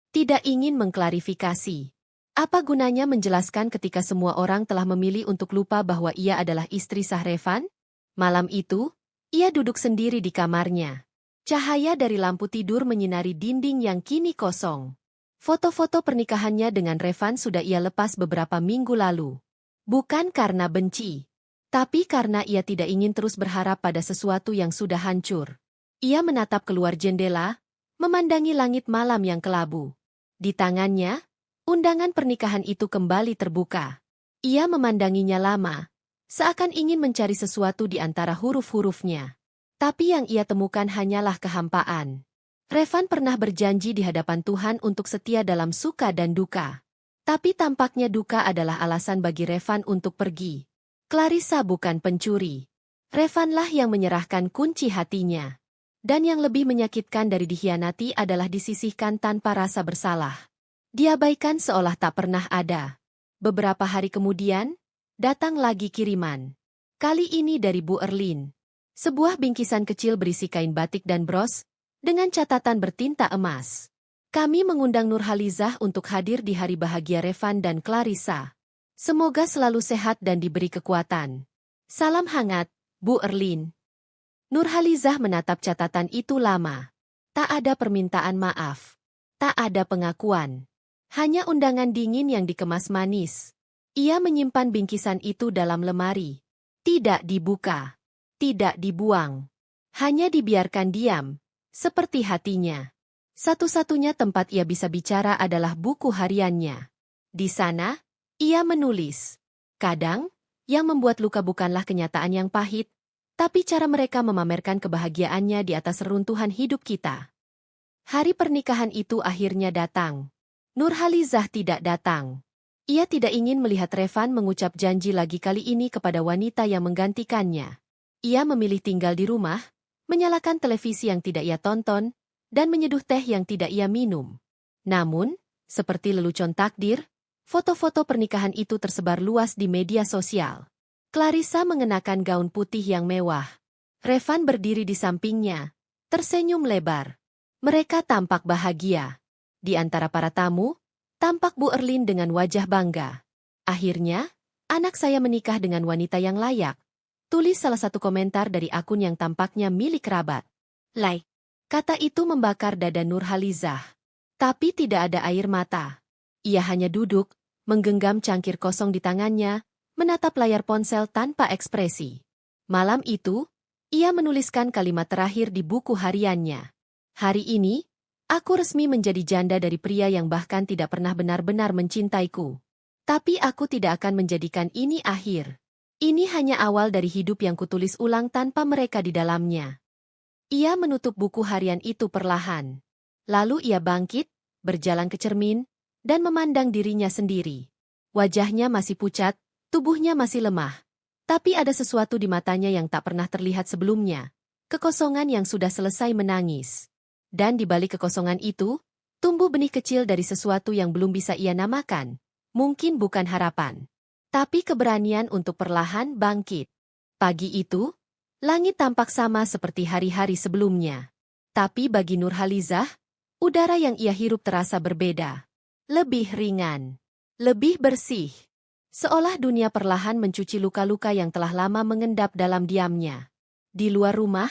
Tidak ingin mengklarifikasi. Apa gunanya menjelaskan ketika semua orang telah memilih untuk lupa bahwa ia adalah istri sah Revan? Malam itu, ia duduk sendiri di kamarnya. Cahaya dari lampu tidur menyinari dinding yang kini kosong. Foto-foto pernikahannya dengan Revan sudah ia lepas beberapa minggu lalu. Bukan karena benci, tapi karena ia tidak ingin terus berharap pada sesuatu yang sudah hancur. Ia menatap keluar jendela, memandangi langit malam yang kelabu. Di tangannya, undangan pernikahan itu kembali terbuka. Ia memandanginya lama, seakan ingin mencari sesuatu di antara huruf-hurufnya. Tapi yang ia temukan hanyalah kehampaan. Revan pernah berjanji di hadapan Tuhan untuk setia dalam suka dan duka. Tapi tampaknya duka adalah alasan bagi Revan untuk pergi. Clarissa bukan pencuri. Revanlah yang menyerahkan kunci hatinya. Dan yang lebih menyakitkan dari dikhianati adalah disisihkan tanpa rasa bersalah. Diabaikan seolah tak pernah ada. Beberapa hari kemudian, datang lagi kiriman. Kali ini dari Bu Erlin. Sebuah bingkisan kecil berisi kain batik dan bros, dengan catatan bertinta emas. Kami mengundang Nurhalizah untuk hadir di hari bahagia Revan dan Clarissa. Semoga selalu sehat dan diberi kekuatan. Salam hangat, Bu Erlin. Nurhalizah menatap catatan itu lama. Tak ada permintaan maaf. Tak ada pengakuan. Hanya undangan dingin yang dikemas manis. Ia menyimpan bingkisan itu dalam lemari. Tidak dibuka. Tidak dibuang. Hanya dibiarkan diam, seperti hatinya. Satu-satunya tempat ia bisa bicara adalah buku hariannya. Di sana, ia menulis. Kadang, yang membuat luka bukanlah kenyataan yang pahit, tapi cara mereka memamerkan kebahagiaannya di atas reruntuhan hidup kita. Hari pernikahan itu akhirnya datang. Nurhalizah tidak datang. Ia tidak ingin melihat Revan mengucap janji lagi kali ini kepada wanita yang menggantikannya. Ia memilih tinggal di rumah, menyalakan televisi yang tidak ia tonton, dan menyeduh teh yang tidak ia minum. Namun, seperti lelucon takdir, foto-foto pernikahan itu tersebar luas di media sosial. Clarissa mengenakan gaun putih yang mewah. Revan berdiri di sampingnya, tersenyum lebar. Mereka tampak bahagia. Di antara para tamu, tampak Bu Erlin dengan wajah bangga. Akhirnya, anak saya menikah dengan wanita yang layak. Tulis salah satu komentar dari akun yang tampaknya milik kerabat. Like. Kata itu membakar dada Nurhalizah. Tapi tidak ada air mata. Ia hanya duduk, menggenggam cangkir kosong di tangannya, menatap layar ponsel tanpa ekspresi. Malam itu, ia menuliskan kalimat terakhir di buku hariannya. Hari ini, Aku resmi menjadi janda dari pria yang bahkan tidak pernah benar-benar mencintaiku. Tapi aku tidak akan menjadikan ini akhir. Ini hanya awal dari hidup yang kutulis ulang tanpa mereka di dalamnya. Ia menutup buku harian itu perlahan. Lalu ia bangkit, berjalan ke cermin, dan memandang dirinya sendiri. Wajahnya masih pucat, tubuhnya masih lemah. Tapi ada sesuatu di matanya yang tak pernah terlihat sebelumnya. Kekosongan yang sudah selesai menangis. Dan di balik kekosongan itu, tumbuh benih kecil dari sesuatu yang belum bisa ia namakan. Mungkin bukan harapan, tapi keberanian untuk perlahan bangkit. Pagi itu, langit tampak sama seperti hari-hari sebelumnya. Tapi bagi Nurhalizah, udara yang ia hirup terasa berbeda. Lebih ringan, lebih bersih. Seolah dunia perlahan mencuci luka-luka yang telah lama mengendap dalam diamnya. Di luar rumah,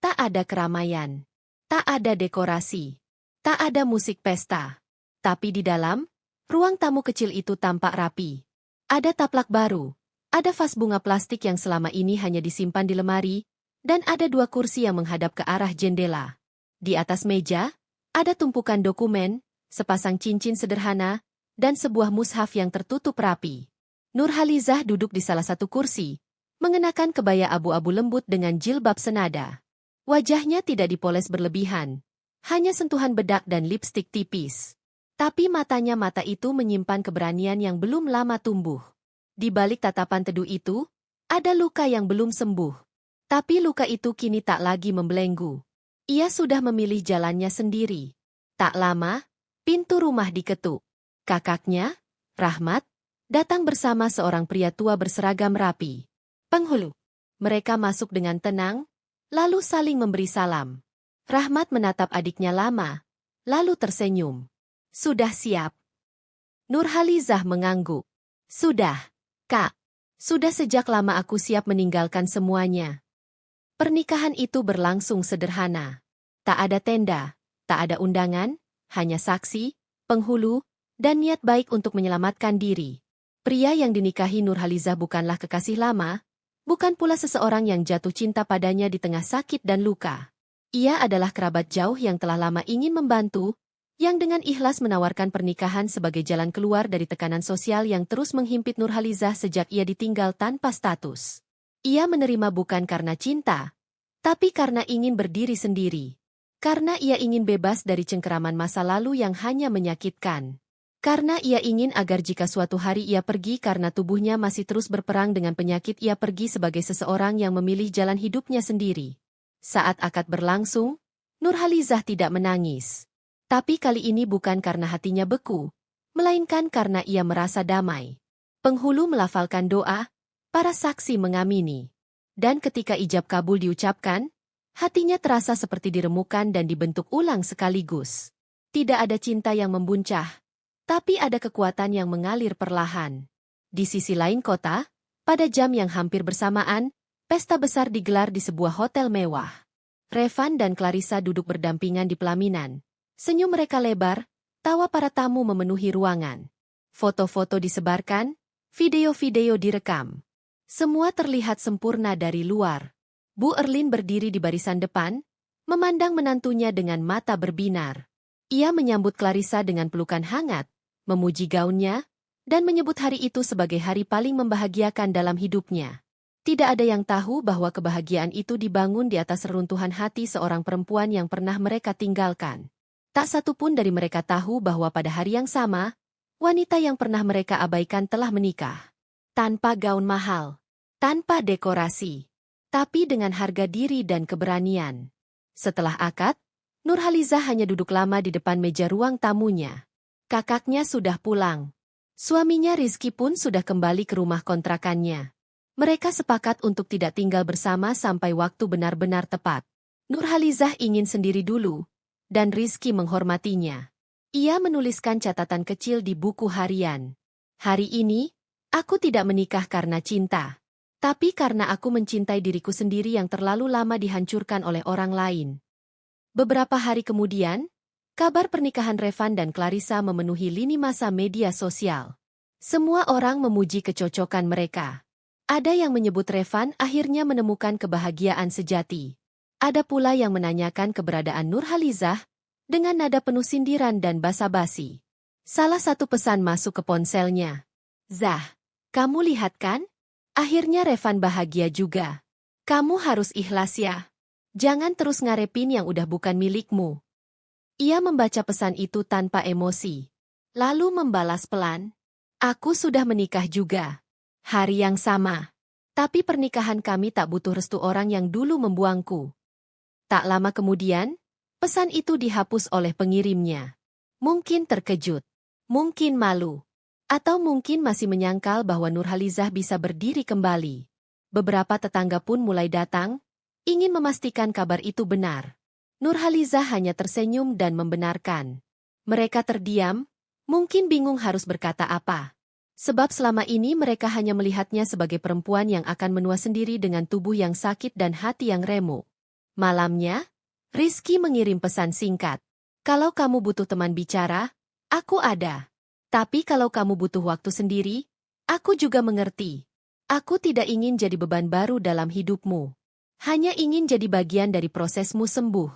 tak ada keramaian. Tak ada dekorasi. Tak ada musik pesta. Tapi di dalam, ruang tamu kecil itu tampak rapi. Ada taplak baru. Ada vas bunga plastik yang selama ini hanya disimpan di lemari, dan ada 2 kursi yang menghadap ke arah jendela. Di atas meja, ada tumpukan dokumen, sepasang cincin sederhana, dan sebuah mushaf yang tertutup rapi. Nurhalizah duduk di salah satu kursi, mengenakan kebaya abu-abu lembut dengan jilbab senada. Wajahnya tidak dipoles berlebihan, hanya sentuhan bedak dan lipstik tipis. Tapi matanya mata itu menyimpan keberanian yang belum lama tumbuh. Di balik tatapan teduh itu, ada luka yang belum sembuh. Tapi luka itu kini tak lagi membelenggu. Ia sudah memilih jalannya sendiri. Tak lama, pintu rumah diketuk. Kakaknya, Rahmat, datang bersama seorang pria tua berseragam rapi. Penghulu. Mereka masuk dengan tenang, lalu saling memberi salam. Rahmat menatap adiknya lama, lalu tersenyum. Sudah siap? Nurhalizah mengangguk. Sudah, Kak. Sudah sejak lama aku siap meninggalkan semuanya. Pernikahan itu berlangsung sederhana. Tak ada tenda, tak ada undangan, hanya saksi, penghulu, dan niat baik untuk menyelamatkan diri. Pria yang dinikahi Nurhalizah bukanlah kekasih lama, bukan pula seseorang yang jatuh cinta padanya di tengah sakit dan luka. Ia adalah kerabat jauh yang telah lama ingin membantu, yang dengan ikhlas menawarkan pernikahan sebagai jalan keluar dari tekanan sosial yang terus menghimpit Nurhalizah sejak ia ditinggal tanpa status. Ia menerima bukan karena cinta, tapi karena ingin berdiri sendiri. Karena ia ingin bebas dari cengkeraman masa lalu yang hanya menyakitkan. Karena ia ingin agar jika suatu hari ia pergi karena tubuhnya masih terus berperang dengan penyakit, ia pergi sebagai seseorang yang memilih jalan hidupnya sendiri. Saat akad berlangsung, Nurhalizah tidak menangis. Tapi kali ini bukan karena hatinya beku, melainkan karena ia merasa damai. Penghulu melafalkan doa, para saksi mengamini. Dan ketika ijab kabul diucapkan, hatinya terasa seperti diremukan dan dibentuk ulang sekaligus. Tidak ada cinta yang membuncah, tapi ada kekuatan yang mengalir perlahan. Di sisi lain kota, pada jam yang hampir bersamaan, pesta besar digelar di sebuah hotel mewah. Revan dan Clarissa duduk berdampingan di pelaminan. Senyum mereka lebar, tawa para tamu memenuhi ruangan. Foto-foto disebarkan, video-video direkam. Semua terlihat sempurna dari luar. Bu Erlin berdiri di barisan depan, memandang menantunya dengan mata berbinar. Ia menyambut Clarissa dengan pelukan hangat, memuji gaunnya, dan menyebut hari itu sebagai hari paling membahagiakan dalam hidupnya. Tidak ada yang tahu bahwa kebahagiaan itu dibangun di atas reruntuhan hati seorang perempuan yang pernah mereka tinggalkan. Tak satu pun dari mereka tahu bahwa pada hari yang sama, wanita yang pernah mereka abaikan telah menikah. Tanpa gaun mahal, tanpa dekorasi, tapi dengan harga diri dan keberanian. Setelah akad, Nurhalizah hanya duduk lama di depan meja ruang tamunya. Kakaknya sudah pulang. Suaminya Rizky pun sudah kembali ke rumah kontrakannya. Mereka sepakat untuk tidak tinggal bersama sampai waktu benar-benar tepat. Nurhalizah ingin sendiri dulu, dan Rizky menghormatinya. Ia menuliskan catatan kecil di buku harian. Hari ini, aku tidak menikah karena cinta, tapi karena aku mencintai diriku sendiri yang terlalu lama dihancurkan oleh orang lain. Beberapa hari kemudian, kabar pernikahan Revan dan Clarissa memenuhi lini masa media sosial. Semua orang memuji kecocokan mereka. Ada yang menyebut Revan akhirnya menemukan kebahagiaan sejati. Ada pula yang menanyakan keberadaan Nurhalizah, dengan nada penuh sindiran dan basa-basi. Salah satu pesan masuk ke ponselnya. "Zah, kamu lihat kan? Akhirnya Revan bahagia juga. Kamu harus ikhlas ya. Jangan terus ngarepin yang udah bukan milikmu." Ia membaca pesan itu tanpa emosi. Lalu membalas pelan. "Aku sudah menikah juga. Hari yang sama. Tapi pernikahan kami tak butuh restu orang yang dulu membuangku." Tak lama kemudian, pesan itu dihapus oleh pengirimnya. Mungkin terkejut, mungkin malu, atau mungkin masih menyangkal bahwa Nurhalizah bisa berdiri kembali. Beberapa tetangga pun mulai datang, ingin memastikan kabar itu benar. Nurhalizah hanya tersenyum dan membenarkan. Mereka terdiam, mungkin bingung harus berkata apa. Sebab selama ini mereka hanya melihatnya sebagai perempuan yang akan menua sendiri dengan tubuh yang sakit dan hati yang remuk. Malamnya, Rizky mengirim pesan singkat. "Kalau kamu butuh teman bicara, aku ada. Tapi kalau kamu butuh waktu sendiri, aku juga mengerti. Aku tidak ingin jadi beban baru dalam hidupmu. Hanya ingin jadi bagian dari prosesmu sembuh."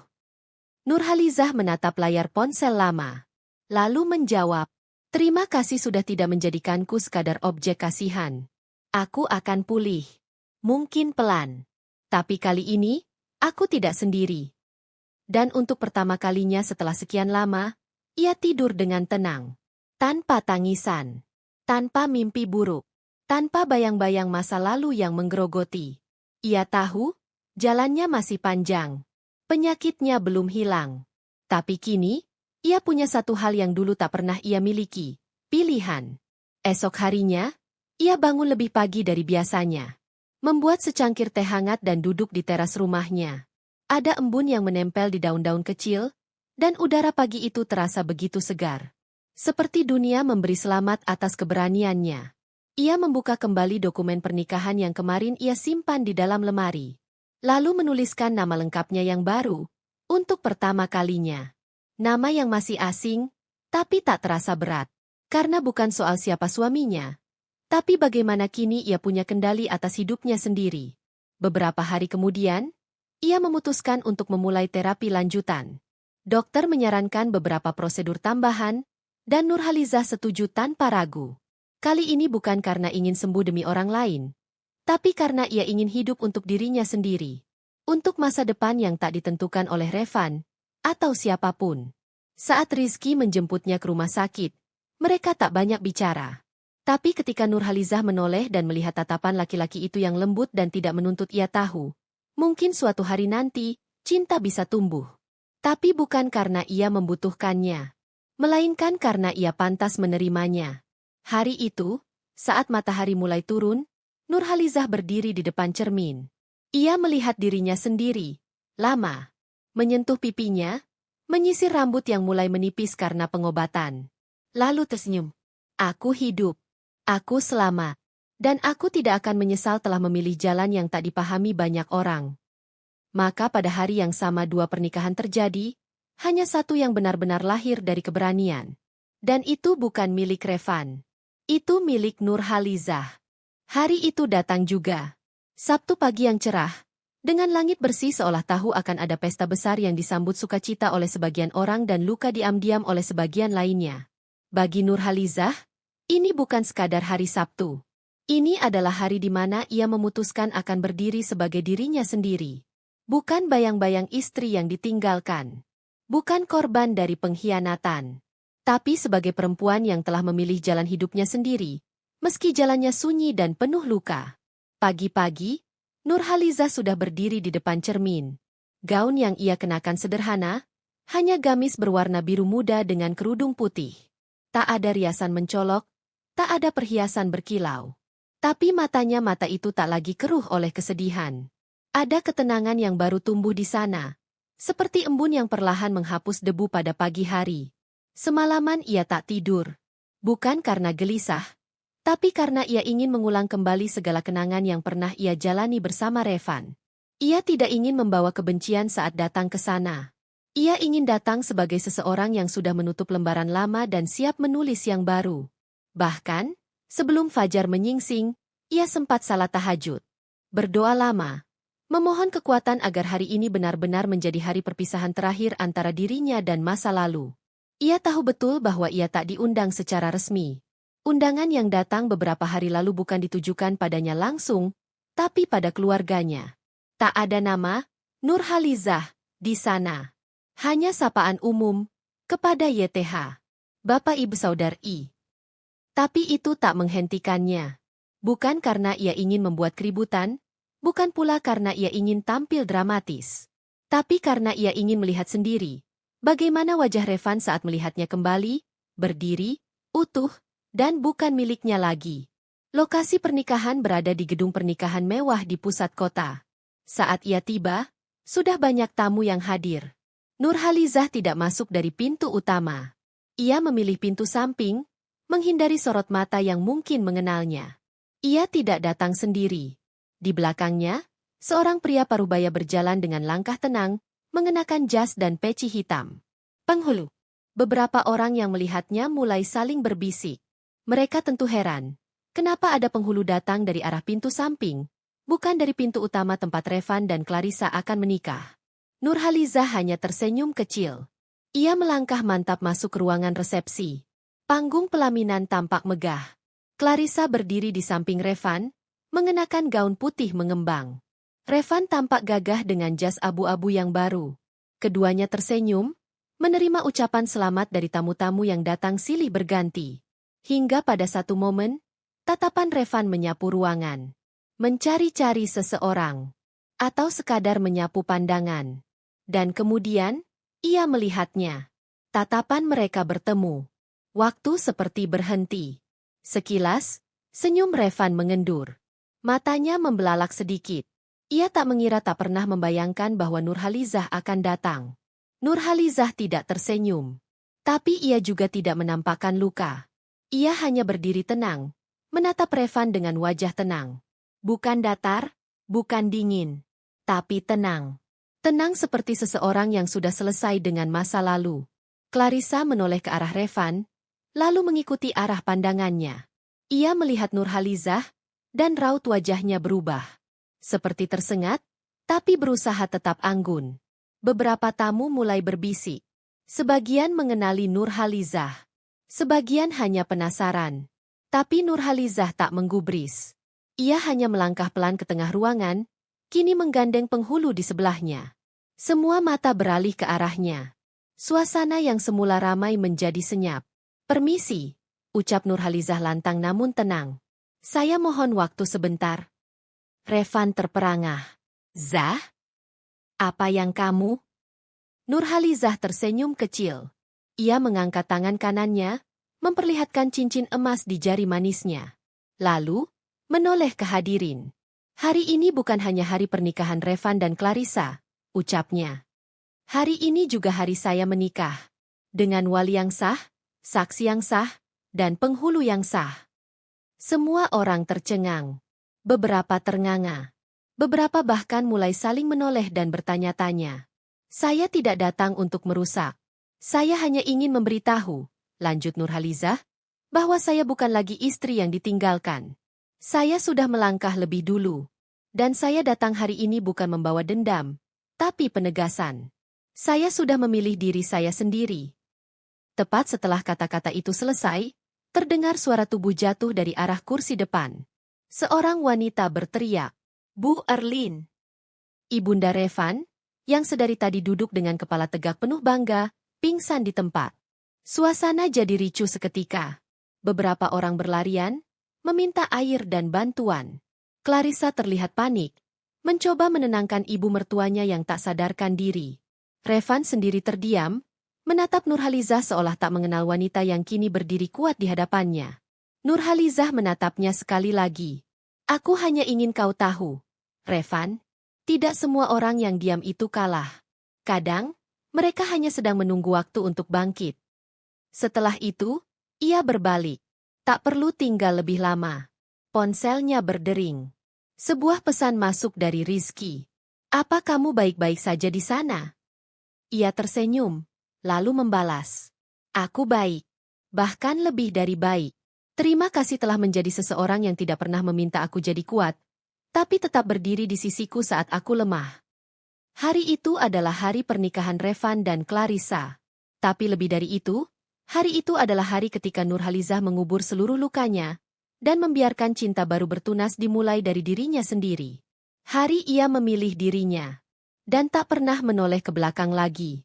Nurhalizah menatap layar ponsel lama. Lalu menjawab, "Terima kasih sudah tidak menjadikanku sekadar objek kasihan. Aku akan pulih. Mungkin pelan. Tapi kali ini, aku tidak sendiri." Dan untuk pertama kalinya setelah sekian lama, ia tidur dengan tenang. Tanpa tangisan. Tanpa mimpi buruk. Tanpa bayang-bayang masa lalu yang menggerogoti. Ia tahu, jalannya masih panjang. Penyakitnya belum hilang. Tapi kini, ia punya satu hal yang dulu tak pernah ia miliki. Pilihan. Esok harinya, ia bangun lebih pagi dari biasanya. Membuat secangkir teh hangat dan duduk di teras rumahnya. Ada embun yang menempel di daun-daun kecil, dan udara pagi itu terasa begitu segar. Seperti dunia memberi selamat atas keberaniannya. Ia membuka kembali dokumen pernikahan yang kemarin ia simpan di dalam lemari. Lalu menuliskan nama lengkapnya yang baru, untuk pertama kalinya. Nama yang masih asing, tapi tak terasa berat. Karena bukan soal siapa suaminya, tapi bagaimana kini ia punya kendali atas hidupnya sendiri. Beberapa hari kemudian, ia memutuskan untuk memulai terapi lanjutan. Dokter menyarankan beberapa prosedur tambahan, dan Nurhalizah setuju tanpa ragu. Kali ini bukan karena ingin sembuh demi orang lain, tapi karena ia ingin hidup untuk dirinya sendiri. Untuk masa depan yang tak ditentukan oleh Revan, atau siapapun. Saat Rizky menjemputnya ke rumah sakit, mereka tak banyak bicara. Tapi ketika Nurhalizah menoleh dan melihat tatapan laki-laki itu yang lembut dan tidak menuntut ia tahu, mungkin suatu hari nanti, cinta bisa tumbuh. Tapi bukan karena ia membutuhkannya, melainkan karena ia pantas menerimanya. Hari itu, saat matahari mulai turun, Nurhalizah berdiri di depan cermin. Ia melihat dirinya sendiri, lama, menyentuh pipinya, menyisir rambut yang mulai menipis karena pengobatan. Lalu tersenyum. "Aku hidup. Aku selamat. Dan aku tidak akan menyesal telah memilih jalan yang tak dipahami banyak orang." Maka pada hari yang sama dua pernikahan terjadi, hanya satu yang benar-benar lahir dari keberanian. Dan itu bukan milik Revan. Itu milik Nurhalizah. Hari itu datang juga. Sabtu pagi yang cerah, dengan langit bersih seolah tahu akan ada pesta besar yang disambut sukacita oleh sebagian orang dan luka diam-diam oleh sebagian lainnya. Bagi Nurhalizah, ini bukan sekadar hari Sabtu. Ini adalah hari di mana ia memutuskan akan berdiri sebagai dirinya sendiri. Bukan bayang-bayang istri yang ditinggalkan. Bukan korban dari pengkhianatan. Tapi sebagai perempuan yang telah memilih jalan hidupnya sendiri, meski jalannya sunyi dan penuh luka. Pagi-pagi, Nurhalizah sudah berdiri di depan cermin. Gaun yang ia kenakan sederhana, hanya gamis berwarna biru muda dengan kerudung putih. Tak ada riasan mencolok, tak ada perhiasan berkilau. Tapi mata itu tak lagi keruh oleh kesedihan. Ada ketenangan yang baru tumbuh di sana, seperti embun yang perlahan menghapus debu pada pagi hari. Semalaman ia tak tidur, bukan karena gelisah, tapi karena ia ingin mengulang kembali segala kenangan yang pernah ia jalani bersama Revan. Ia tidak ingin membawa kebencian saat datang ke sana. Ia ingin datang sebagai seseorang yang sudah menutup lembaran lama dan siap menulis yang baru. Bahkan, sebelum fajar menyingsing, ia sempat salat tahajud. Berdoa lama. Memohon kekuatan agar hari ini benar-benar menjadi hari perpisahan terakhir antara dirinya dan masa lalu. Ia tahu betul bahwa ia tak diundang secara resmi. Undangan yang datang beberapa hari lalu bukan ditujukan padanya langsung, tapi pada keluarganya. Tak ada nama, Nurhalizah, di sana. Hanya sapaan umum, kepada YTH. Bapak Ibu Saudari. Tapi itu tak menghentikannya. Bukan karena ia ingin membuat keributan, bukan pula karena ia ingin tampil dramatis. Tapi karena ia ingin melihat sendiri bagaimana wajah Revan saat melihatnya kembali, berdiri, utuh, dan bukan miliknya lagi. Lokasi pernikahan berada di gedung pernikahan mewah di pusat kota. Saat ia tiba, sudah banyak tamu yang hadir. Nurhalizah tidak masuk dari pintu utama. Ia memilih pintu samping, menghindari sorot mata yang mungkin mengenalnya. Ia tidak datang sendiri. Di belakangnya, seorang pria parubaya berjalan dengan langkah tenang, mengenakan jas dan peci hitam. Penghulu. Beberapa orang yang melihatnya mulai saling berbisik. Mereka tentu heran. Kenapa ada penghulu datang dari arah pintu samping, bukan dari pintu utama tempat Revan dan Clarissa akan menikah? Nurhalizah hanya tersenyum kecil. Ia melangkah mantap masuk ke ruangan resepsi. Panggung pelaminan tampak megah. Clarissa berdiri di samping Revan, mengenakan gaun putih mengembang. Revan tampak gagah dengan jas abu-abu yang baru. Keduanya tersenyum, menerima ucapan selamat dari tamu-tamu yang datang silih berganti. Hingga pada satu momen, tatapan Revan menyapu ruangan. Mencari-cari seseorang. Atau sekadar menyapu pandangan. Dan kemudian, ia melihatnya. Tatapan mereka bertemu. Waktu seperti berhenti. Sekilas, senyum Revan mengendur. Matanya membelalak sedikit. Ia tak mengira, tak pernah membayangkan bahwa Nurhalizah akan datang. Nurhalizah tidak tersenyum. Tapi ia juga tidak menampakkan luka. Ia hanya berdiri tenang, menatap Revan dengan wajah tenang. Bukan datar, bukan dingin, tapi tenang. Tenang seperti seseorang yang sudah selesai dengan masa lalu. Clarissa menoleh ke arah Revan, lalu mengikuti arah pandangannya. Ia melihat Nurhalizah, dan raut wajahnya berubah. Seperti tersengat, tapi berusaha tetap anggun. Beberapa tamu mulai berbisik. Sebagian mengenali Nurhalizah. Sebagian hanya penasaran. Tapi Nurhalizah tak menggubris. Ia hanya melangkah pelan ke tengah ruangan, kini menggandeng penghulu di sebelahnya. Semua mata beralih ke arahnya. Suasana yang semula ramai menjadi senyap. "Permisi," ucap Nurhalizah lantang namun tenang. "Saya mohon waktu sebentar." Revan terperangah. "Zah? Apa yang kamu?" Nurhalizah tersenyum kecil. Ia mengangkat tangan kanannya, memperlihatkan cincin emas di jari manisnya. Lalu, menoleh ke hadirin. "Hari ini bukan hanya hari pernikahan Revan dan Clarissa," ucapnya. "Hari ini juga hari saya menikah. Dengan wali yang sah, saksi yang sah, dan penghulu yang sah." Semua orang tercengang. Beberapa ternganga. Beberapa bahkan mulai saling menoleh dan bertanya-tanya. "Saya tidak datang untuk merusak. Saya hanya ingin memberitahu," lanjut Nurhalizah, "bahwa saya bukan lagi istri yang ditinggalkan. Saya sudah melangkah lebih dulu. Dan saya datang hari ini bukan membawa dendam, tapi penegasan. Saya sudah memilih diri saya sendiri." Tepat setelah kata-kata itu selesai, terdengar suara tubuh jatuh dari arah kursi depan. Seorang wanita berteriak, "Bu Erlin!" Ibunda Revan, yang sedari tadi duduk dengan kepala tegak penuh bangga, pingsan di tempat. Suasana jadi ricuh seketika. Beberapa orang berlarian, meminta air dan bantuan. Clarissa terlihat panik, mencoba menenangkan ibu mertuanya yang tak sadarkan diri. Revan sendiri terdiam, menatap Nurhalizah seolah tak mengenal wanita yang kini berdiri kuat di hadapannya. Nurhalizah menatapnya sekali lagi. "Aku hanya ingin kau tahu, Revan, tidak semua orang yang diam itu kalah. Kadang, mereka hanya sedang menunggu waktu untuk bangkit." Setelah itu, ia berbalik. Tak perlu tinggal lebih lama. Ponselnya berdering. Sebuah pesan masuk dari Rizky. "Apa kamu baik-baik saja di sana?" Ia tersenyum, lalu membalas, "Aku baik. Bahkan lebih dari baik. Terima kasih telah menjadi seseorang yang tidak pernah meminta aku jadi kuat, tapi tetap berdiri di sisiku saat aku lemah. Hari itu adalah hari pernikahan Revan dan Clarissa. Tapi lebih dari itu, hari itu adalah hari ketika Nurhalizah mengubur seluruh lukanya dan membiarkan cinta baru bertunas dimulai dari dirinya sendiri. Hari ia memilih dirinya dan tak pernah menoleh ke belakang lagi.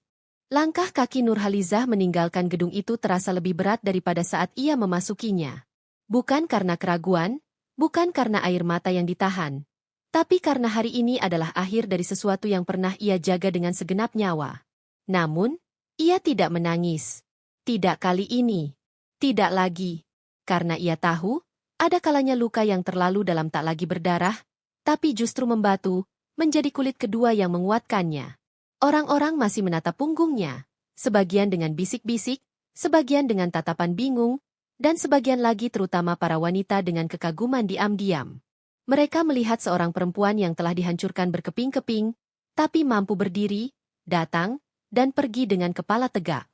Langkah kaki Nurhalizah meninggalkan gedung itu terasa lebih berat daripada saat ia memasukinya. Bukan karena keraguan, bukan karena air mata yang ditahan, tapi karena hari ini adalah akhir dari sesuatu yang pernah ia jaga dengan segenap nyawa. Namun, ia tidak menangis. Tidak kali ini. Tidak lagi. Karena ia tahu, ada kalanya luka yang terlalu dalam tak lagi berdarah, tapi justru membatu, menjadi kulit kedua yang menguatkannya. Orang-orang masih menatap punggungnya, sebagian dengan bisik-bisik, sebagian dengan tatapan bingung, dan sebagian lagi terutama para wanita dengan kekaguman diam-diam. Mereka melihat seorang perempuan yang telah dihancurkan berkeping-keping, tapi mampu berdiri, datang, dan pergi dengan kepala tegak.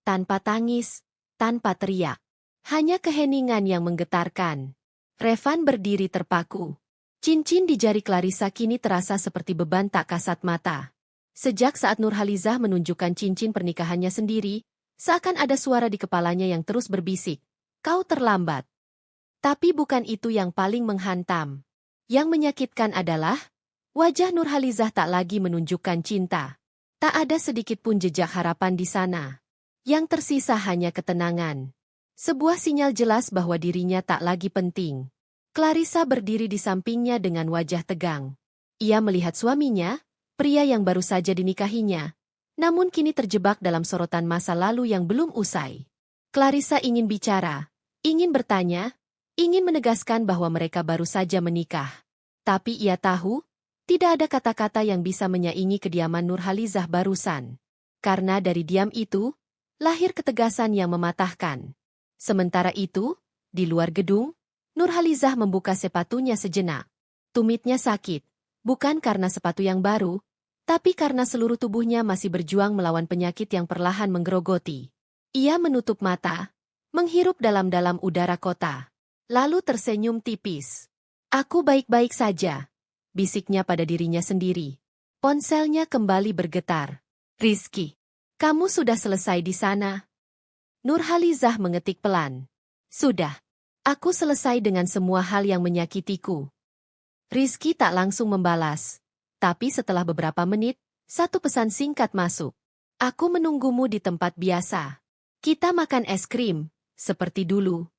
Tanpa tangis, tanpa teriak. Hanya keheningan yang menggetarkan. Revan berdiri terpaku. Cincin di jari Clarissa kini terasa seperti beban tak kasat mata. Sejak saat Nurhalizah menunjukkan cincin pernikahannya sendiri, seakan ada suara di kepalanya yang terus berbisik, "Kau terlambat." Tapi bukan itu yang paling menghantam. Yang menyakitkan adalah, wajah Nurhalizah tak lagi menunjukkan cinta. Tak ada sedikit pun jejak harapan di sana. Yang tersisa hanya ketenangan. Sebuah sinyal jelas bahwa dirinya tak lagi penting. Clarissa berdiri di sampingnya dengan wajah tegang. Ia melihat suaminya, pria yang baru saja dinikahinya, namun kini terjebak dalam sorotan masa lalu yang belum usai. Clarissa ingin bicara, ingin bertanya, ingin menegaskan bahwa mereka baru saja menikah. Tapi ia tahu, tidak ada kata-kata yang bisa menyaingi kediaman Nurhalizah barusan. Karena dari diam itu, lahir ketegasan yang mematahkan. Sementara itu, di luar gedung, Nurhalizah membuka sepatunya sejenak. Tumitnya sakit, bukan karena sepatu yang baru, tapi karena seluruh tubuhnya masih berjuang melawan penyakit yang perlahan menggerogoti. Ia menutup mata, menghirup dalam-dalam udara kota, lalu tersenyum tipis. "Aku baik-baik saja," bisiknya pada dirinya sendiri. Ponselnya kembali bergetar. "Rizky, kamu sudah selesai di sana?" Nurhalizah mengetik pelan. "Sudah. Aku selesai dengan semua hal yang menyakitiku." Rizky tak langsung membalas. Tapi setelah beberapa menit, satu pesan singkat masuk. "Aku menunggumu di tempat biasa. Kita makan es krim, seperti dulu."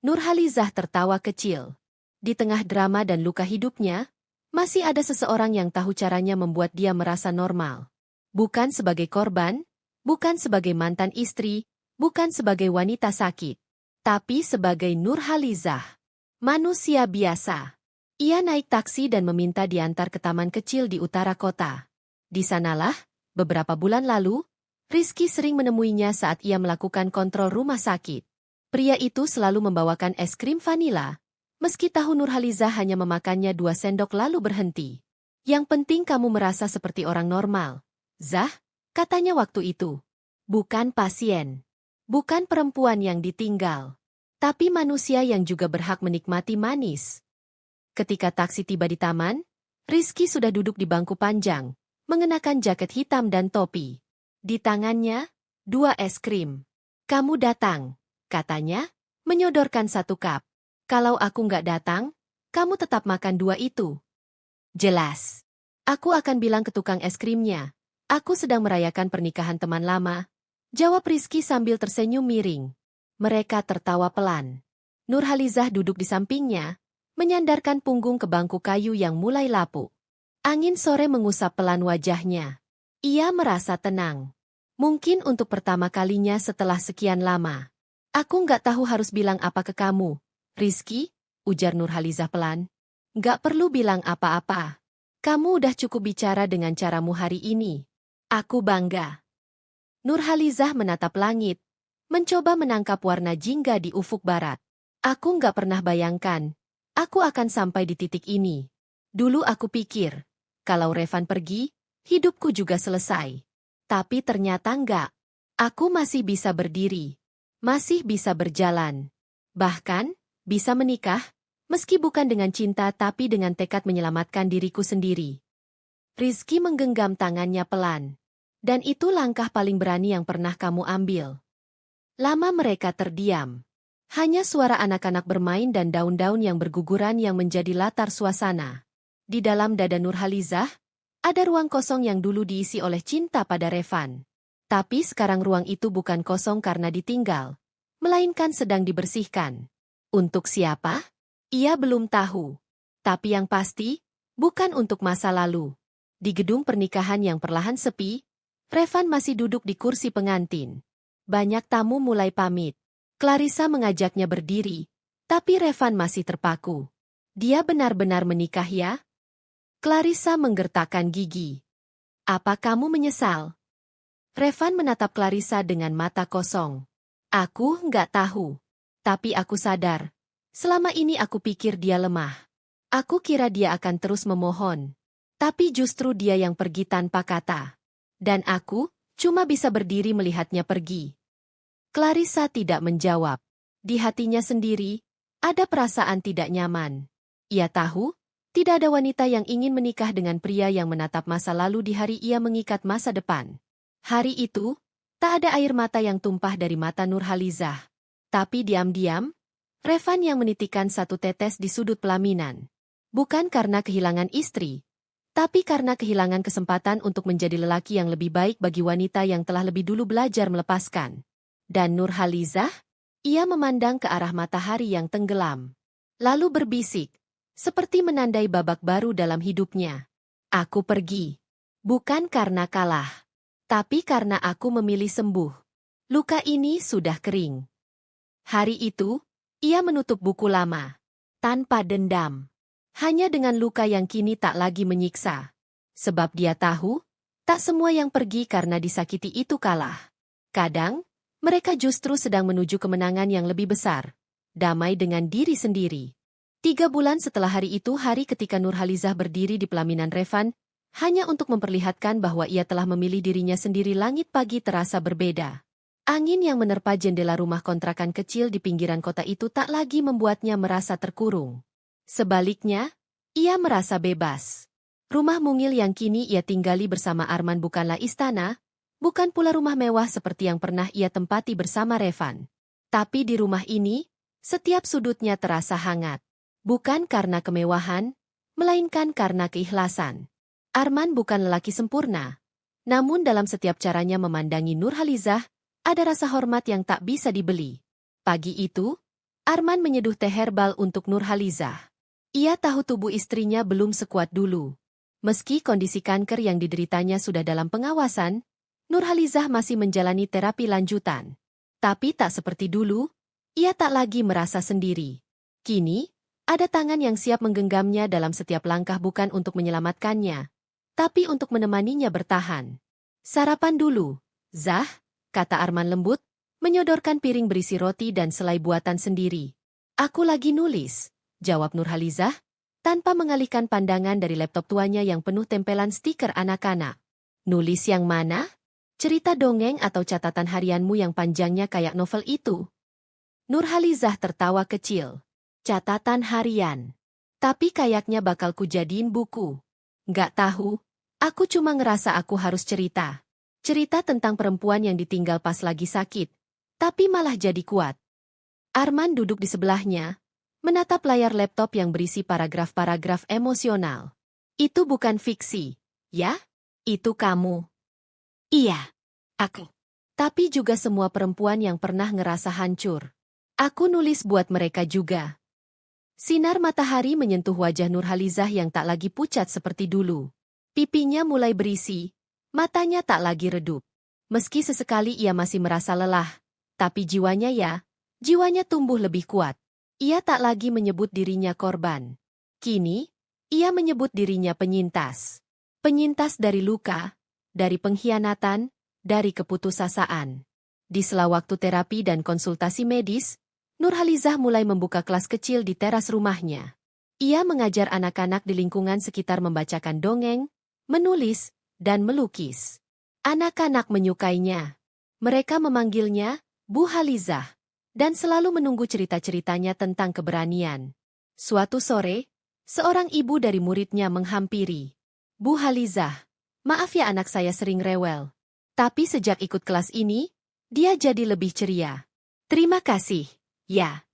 Nurhalizah tertawa kecil. Di tengah drama dan luka hidupnya, masih ada seseorang yang tahu caranya membuat dia merasa normal. Bukan sebagai korban, bukan sebagai mantan istri, bukan sebagai wanita sakit, tapi sebagai Nurhalizah. Manusia biasa. Ia naik taksi dan meminta diantar ke taman kecil di utara kota. Di sanalah, beberapa bulan lalu, Rizky sering menemuinya saat ia melakukan kontrol rumah sakit. Pria itu selalu membawakan es krim vanila, meski tahu Nurhalizah hanya memakannya 2 sendok lalu berhenti. "Yang penting kamu merasa seperti orang normal, Zah," katanya waktu itu. "Bukan pasien. Bukan perempuan yang ditinggal. Tapi manusia yang juga berhak menikmati manis." Ketika taksi tiba di taman, Rizky sudah duduk di bangku panjang, mengenakan jaket hitam dan topi. Di tangannya, 2 es krim. "Kamu datang," katanya, menyodorkan 1 cup. "Kalau aku nggak datang, kamu tetap makan 2 itu." "Jelas. Aku akan bilang ke tukang es krimnya. Aku sedang merayakan pernikahan teman lama," jawab Rizky sambil tersenyum miring. Mereka tertawa pelan. Nurhalizah duduk di sampingnya, menyandarkan punggung ke bangku kayu yang mulai lapuk. Angin sore mengusap pelan wajahnya. Ia merasa tenang. Mungkin untuk pertama kalinya setelah sekian lama. "Aku nggak tahu harus bilang apa ke kamu, Rizky," ujar Nurhalizah pelan. "Nggak perlu bilang apa-apa. Kamu udah cukup bicara dengan caramu hari ini. Aku bangga." Nurhalizah menatap langit, mencoba menangkap warna jingga di ufuk barat. "Aku nggak pernah bayangkan aku akan sampai di titik ini. Dulu aku pikir, kalau Revan pergi, hidupku juga selesai. Tapi ternyata enggak. Aku masih bisa berdiri. Masih bisa berjalan. Bahkan, bisa menikah, Meski bukan dengan cinta tapi dengan tekad menyelamatkan diriku sendiri. Rizky menggenggam tangannya pelan. Dan itu langkah paling berani yang pernah kamu ambil. Lama mereka terdiam. Hanya suara anak-anak bermain dan daun-daun yang berguguran yang menjadi latar suasana. Di dalam dada Nurhalizah, ada ruang kosong yang dulu diisi oleh cinta pada Revan. Tapi sekarang ruang itu bukan kosong karena ditinggal, melainkan sedang dibersihkan. Untuk siapa? Ia belum tahu. Tapi yang pasti, bukan untuk masa lalu. Di gedung pernikahan yang perlahan sepi, Revan masih duduk di kursi pengantin. Banyak tamu mulai pamit. Clarissa mengajaknya berdiri, tapi Revan masih terpaku. Dia benar-benar menikah ya? Clarissa menggertakkan gigi. Apa kamu menyesal? Revan menatap Clarissa dengan mata kosong. Aku nggak tahu. Tapi aku sadar. Selama ini aku pikir dia lemah. Aku kira dia akan terus memohon. Tapi justru dia yang pergi tanpa kata. Dan aku cuma bisa berdiri melihatnya pergi. Clarissa tidak menjawab. Di hatinya sendiri, ada perasaan tidak nyaman. Ia tahu, tidak ada wanita yang ingin menikah dengan pria yang menatap masa lalu di hari ia mengikat masa depan. Hari itu, tak ada air mata yang tumpah dari mata Nurhalizah. Tapi diam-diam, Revan yang menitikkan satu tetes di sudut pelaminan. Bukan karena kehilangan istri, tapi karena kehilangan kesempatan untuk menjadi lelaki yang lebih baik bagi wanita yang telah lebih dulu belajar melepaskan. Dan Nurhalizah, ia memandang ke arah matahari yang tenggelam. Lalu berbisik, seperti menandai babak baru dalam hidupnya. Aku pergi. Bukan karena kalah. Tapi karena aku memilih sembuh. Luka ini sudah kering. Hari itu, ia menutup buku lama. Tanpa dendam. Hanya dengan luka yang kini tak lagi menyiksa. Sebab dia tahu, tak semua yang pergi karena disakiti itu kalah. Kadang, mereka justru sedang menuju kemenangan yang lebih besar. Damai dengan diri sendiri. 3 bulan setelah hari itu, hari ketika Nurhalizah berdiri di pelaminan Revan, hanya untuk memperlihatkan bahwa ia telah memilih dirinya sendiri, langit pagi terasa berbeda. Angin yang menerpa jendela rumah kontrakan kecil di pinggiran kota itu tak lagi membuatnya merasa terkurung. Sebaliknya, ia merasa bebas. Rumah mungil yang kini ia tinggali bersama Arman bukanlah istana, bukan pula rumah mewah seperti yang pernah ia tempati bersama Revan. Tapi di rumah ini, setiap sudutnya terasa hangat. Bukan karena kemewahan, melainkan karena keikhlasan. Arman bukan lelaki sempurna. Namun dalam setiap caranya memandangi Nurhalizah, ada rasa hormat yang tak bisa dibeli. Pagi itu, Arman menyeduh teh herbal untuk Nurhalizah. Ia tahu tubuh istrinya belum sekuat dulu. Meski kondisi kanker yang dideritanya sudah dalam pengawasan, Nurhalizah masih menjalani terapi lanjutan. Tapi tak seperti dulu, ia tak lagi merasa sendiri. Kini, ada tangan yang siap menggenggamnya dalam setiap langkah, bukan untuk menyelamatkannya, tapi untuk menemaninya bertahan. Sarapan dulu, Zah, kata Arman lembut, menyodorkan piring berisi roti dan selai buatan sendiri. Aku lagi nulis, jawab Nurhalizah, tanpa mengalihkan pandangan dari laptop tuanya yang penuh tempelan stiker anak-anak. Nulis yang mana? Cerita dongeng atau catatan harianmu yang panjangnya kayak novel itu? Nurhalizah tertawa kecil. Catatan harian. Tapi kayaknya bakal kujadiin buku. Nggak tahu, aku cuma ngerasa aku harus cerita. Cerita tentang perempuan yang ditinggal pas lagi sakit, tapi malah jadi kuat. Arman duduk di sebelahnya, menatap layar laptop yang berisi paragraf-paragraf emosional. Itu bukan fiksi, ya? Itu kamu. Iya, aku. Tapi juga semua perempuan yang pernah ngerasa hancur. Aku nulis buat mereka juga. Sinar matahari menyentuh wajah Nurhalizah yang tak lagi pucat seperti dulu. Pipinya mulai berisi, matanya tak lagi redup. Meski sesekali ia masih merasa lelah, tapi jiwanya tumbuh lebih kuat. Ia tak lagi menyebut dirinya korban. Kini, ia menyebut dirinya penyintas. Penyintas dari luka, dari pengkhianatan, dari keputusasaan. Di sela waktu terapi dan konsultasi medis, Nurhalizah mulai membuka kelas kecil di teras rumahnya. Ia mengajar anak-anak di lingkungan sekitar membacakan dongeng, menulis, dan melukis. Anak-anak menyukainya. Mereka memanggilnya Bu Halizah, dan selalu menunggu cerita-ceritanya tentang keberanian. Suatu sore, seorang ibu dari muridnya menghampiri. Bu Halizah, maaf ya anak saya sering rewel. Tapi sejak ikut kelas ini, dia jadi lebih ceria. Terima kasih, ya.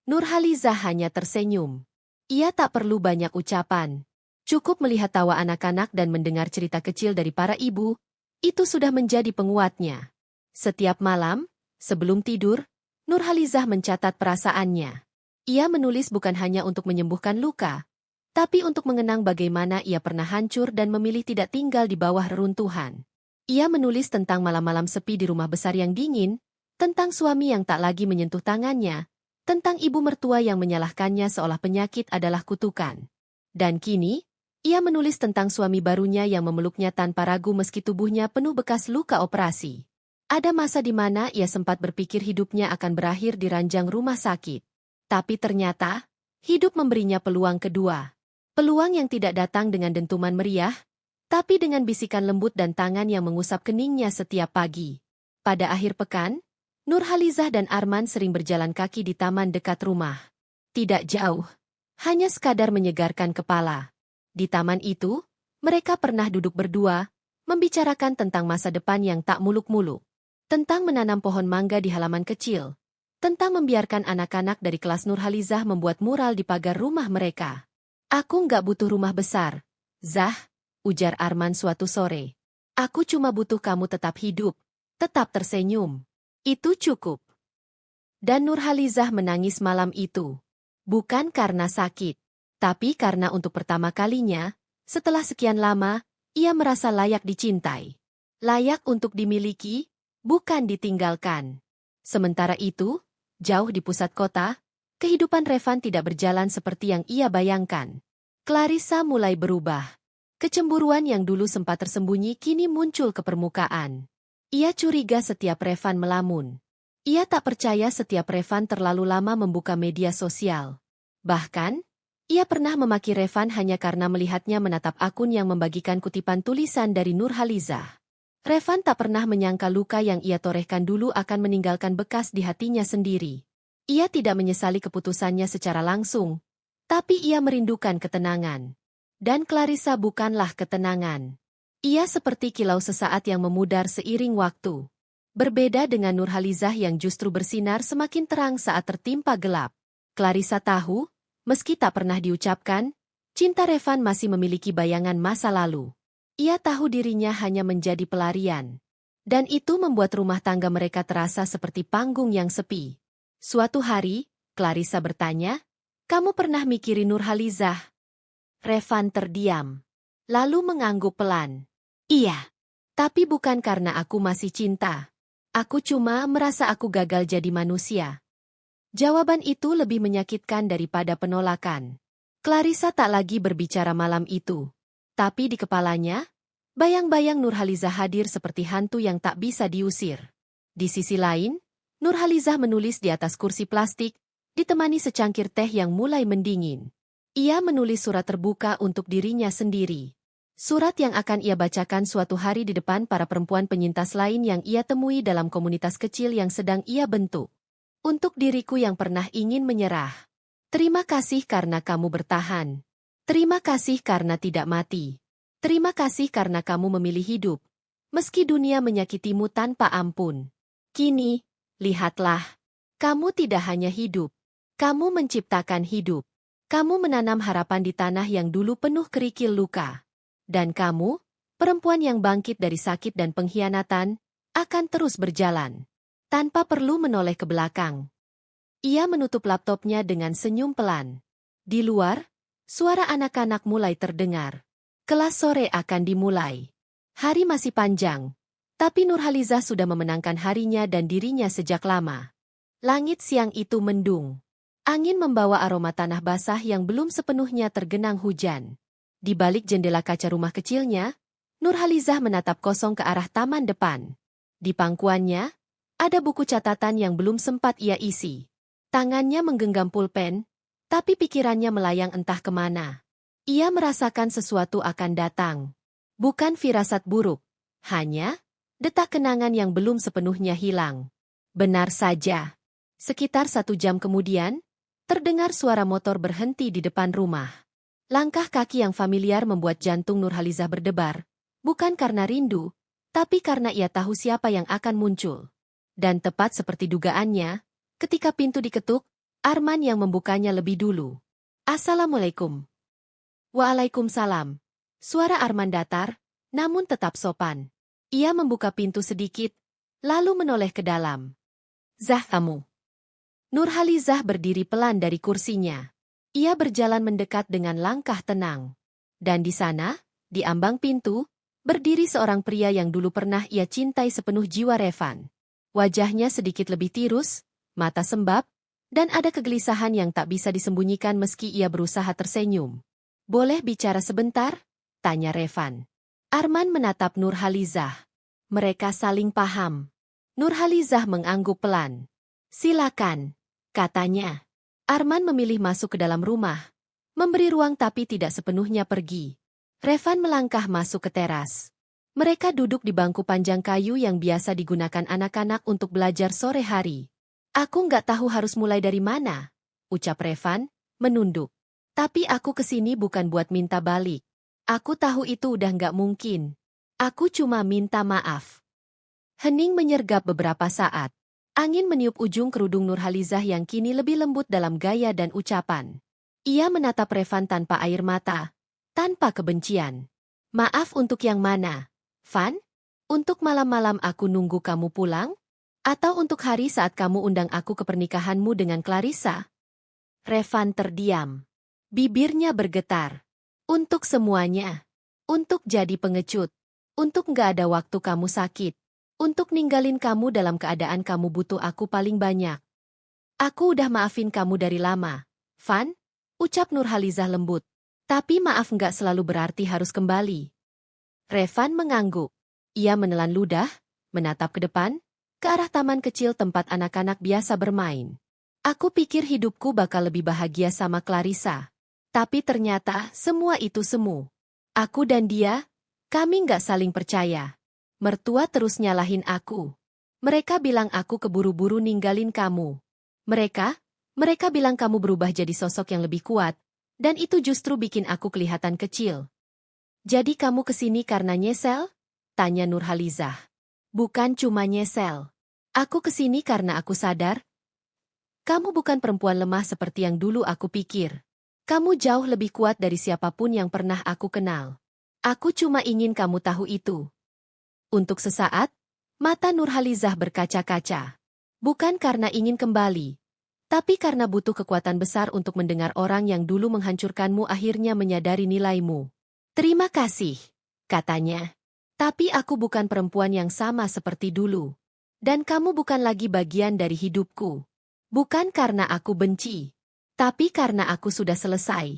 Nurhalizah hanya tersenyum. Ia tak perlu banyak ucapan. Cukup melihat tawa anak-anak dan mendengar cerita kecil dari para ibu, itu sudah menjadi penguatnya. Setiap malam, sebelum tidur, Nurhalizah mencatat perasaannya. Ia menulis bukan hanya untuk menyembuhkan luka, tapi untuk mengenang bagaimana ia pernah hancur dan memilih tidak tinggal di bawah reruntuhan. Ia menulis tentang malam-malam sepi di rumah besar yang dingin, tentang suami yang tak lagi menyentuh tangannya, tentang ibu mertua yang menyalahkannya seolah penyakit adalah kutukan. Dan kini, ia menulis tentang suami barunya yang memeluknya tanpa ragu meski tubuhnya penuh bekas luka operasi. Ada masa di mana ia sempat berpikir hidupnya akan berakhir di ranjang rumah sakit. Tapi ternyata, hidup memberinya peluang kedua. Peluang yang tidak datang dengan dentuman meriah, tapi dengan bisikan lembut dan tangan yang mengusap keningnya setiap pagi. Pada akhir pekan, Nurhalizah dan Arman sering berjalan kaki di taman dekat rumah. Tidak jauh, hanya sekadar menyegarkan kepala. Di taman itu, mereka pernah duduk berdua, membicarakan tentang masa depan yang tak muluk-muluk. Tentang menanam pohon mangga di halaman kecil. Tentang membiarkan anak-anak dari kelas Nurhalizah membuat mural di pagar rumah mereka. Aku nggak butuh rumah besar, Zah, ujar Arman suatu sore. Aku cuma butuh kamu tetap hidup, tetap tersenyum. Itu cukup. Dan Nurhalizah menangis malam itu. Bukan karena sakit, tapi karena untuk pertama kalinya, setelah sekian lama, ia merasa layak dicintai. Layak untuk dimiliki, bukan ditinggalkan. Sementara itu, jauh di pusat kota, kehidupan Revan tidak berjalan seperti yang ia bayangkan. Clarissa mulai berubah. Kecemburuan yang dulu sempat tersembunyi kini muncul ke permukaan. Ia curiga setiap Revan melamun. Ia tak percaya setiap Revan terlalu lama membuka media sosial. Bahkan, ia pernah memaki Revan hanya karena melihatnya menatap akun yang membagikan kutipan tulisan dari Nurhalizah. Revan tak pernah menyangka luka yang ia torehkan dulu akan meninggalkan bekas di hatinya sendiri. Ia tidak menyesali keputusannya secara langsung, tapi ia merindukan ketenangan. Dan Clarissa bukanlah ketenangan. Ia seperti kilau sesaat yang memudar seiring waktu. Berbeda dengan Nurhalizah yang justru bersinar semakin terang saat tertimpa gelap. Clarissa tahu, meski tak pernah diucapkan, cinta Revan masih memiliki bayangan masa lalu. Ia tahu dirinya hanya menjadi pelarian. Dan itu membuat rumah tangga mereka terasa seperti panggung yang sepi. Suatu hari, Clarissa bertanya, "Kamu pernah mikirin Nurhalizah?" Revan terdiam. Lalu mengangguk pelan. "Iya. Tapi bukan karena aku masih cinta. Aku cuma merasa aku gagal jadi manusia." Jawaban itu lebih menyakitkan daripada penolakan. Clarissa tak lagi berbicara malam itu. Tapi di kepalanya, bayang-bayang Nurhalizah hadir seperti hantu yang tak bisa diusir. Di sisi lain, Nurhalizah menulis di atas kursi plastik, ditemani secangkir teh yang mulai mendingin. Ia menulis surat terbuka untuk dirinya sendiri. Surat yang akan ia bacakan suatu hari di depan para perempuan penyintas lain yang ia temui dalam komunitas kecil yang sedang ia bentuk. Untuk diriku yang pernah ingin menyerah. Terima kasih karena kamu bertahan. Terima kasih karena tidak mati. Terima kasih karena kamu memilih hidup. Meski dunia menyakitimu tanpa ampun. Kini, lihatlah. Kamu tidak hanya hidup. Kamu menciptakan hidup. Kamu menanam harapan di tanah yang dulu penuh kerikil luka. Dan kamu, perempuan yang bangkit dari sakit dan pengkhianatan, akan terus berjalan. Tanpa perlu menoleh ke belakang. Ia menutup laptopnya dengan senyum pelan. Di luar, suara anak-anak mulai terdengar. Kelas sore akan dimulai. Hari masih panjang, tapi Nurhalizah sudah memenangkan harinya dan dirinya sejak lama. Langit siang itu mendung. Angin membawa aroma tanah basah yang belum sepenuhnya tergenang hujan. Di balik jendela kaca rumah kecilnya, Nurhalizah menatap kosong ke arah taman depan. Di pangkuannya, ada buku catatan yang belum sempat ia isi. Tangannya menggenggam pulpen, tapi pikirannya melayang entah kemana. Ia merasakan sesuatu akan datang. Bukan firasat buruk, hanya detak kenangan yang belum sepenuhnya hilang. Benar saja. Sekitar 1 jam kemudian, Terdengar suara motor berhenti di depan rumah. Langkah kaki yang familiar membuat jantung Nurhalizah berdebar, bukan karena rindu, tapi karena ia tahu siapa yang akan muncul. Dan tepat seperti dugaannya, ketika pintu diketuk, Arman yang membukanya lebih dulu. Assalamualaikum. Waalaikumsalam. Suara Arman datar, namun tetap sopan. Ia membuka pintu sedikit, lalu menoleh ke dalam. Zah, kamu. Nurhalizah berdiri pelan dari kursinya. Ia berjalan mendekat dengan langkah tenang. Dan di sana, di ambang pintu, berdiri seorang pria yang dulu pernah ia cintai sepenuh jiwa Revan. Wajahnya sedikit lebih tirus, mata sembab, dan ada kegelisahan yang tak bisa disembunyikan meski ia berusaha tersenyum. Boleh bicara sebentar? Tanya Revan. Arman menatap Nurhalizah. Mereka saling paham. Nurhalizah mengangguk pelan. Silakan, katanya. Arman memilih masuk ke dalam rumah. Memberi ruang tapi tidak sepenuhnya pergi. Revan melangkah masuk ke teras. Mereka duduk di bangku panjang kayu yang biasa digunakan anak-anak untuk belajar sore hari. Aku nggak tahu harus mulai dari mana, ucap Revan, menunduk. Tapi aku kesini bukan buat minta balik. Aku tahu itu udah nggak mungkin. Aku cuma minta maaf. Hening menyergap beberapa saat. Angin meniup ujung kerudung Nurhalizah yang kini lebih lembut dalam gaya dan ucapan. Ia menatap Revan tanpa air mata, tanpa kebencian. Maaf untuk yang mana, Van? Untuk malam-malam aku nunggu kamu pulang? Atau untuk hari saat kamu undang aku ke pernikahanmu dengan Clarissa? Revan terdiam. Bibirnya bergetar. Untuk semuanya. Untuk jadi pengecut. Untuk nggak ada waktu kamu sakit. Untuk ninggalin kamu dalam keadaan kamu butuh aku paling banyak. Aku udah maafin kamu dari lama, Van, ucap Nurhalizah lembut. Tapi maaf nggak selalu berarti harus kembali. Revan mengangguk. Ia menelan ludah, menatap ke depan, ke arah taman kecil tempat anak-anak biasa bermain. Aku pikir hidupku bakal lebih bahagia sama Clarissa. Tapi ternyata semua itu semu. Aku dan dia, kami nggak saling percaya. Mertua terus nyalahin aku. Mereka bilang aku keburu-buru ninggalin kamu. Mereka bilang kamu berubah jadi sosok yang lebih kuat, dan itu justru bikin aku kelihatan kecil. Jadi kamu kesini karena nyesel? Tanya Nurhalizah. Bukan cuma nyesel. Aku kesini karena aku sadar, kamu bukan perempuan lemah seperti yang dulu aku pikir. Kamu jauh lebih kuat dari siapapun yang pernah aku kenal. Aku cuma ingin kamu tahu itu. Untuk sesaat, mata Nurhalizah berkaca-kaca. Bukan karena ingin kembali, tapi karena butuh kekuatan besar untuk mendengar orang yang dulu menghancurkanmu akhirnya menyadari nilaimu. Terima kasih, katanya. Tapi aku bukan perempuan yang sama seperti dulu. Dan kamu bukan lagi bagian dari hidupku. Bukan karena aku benci, tapi karena aku sudah selesai.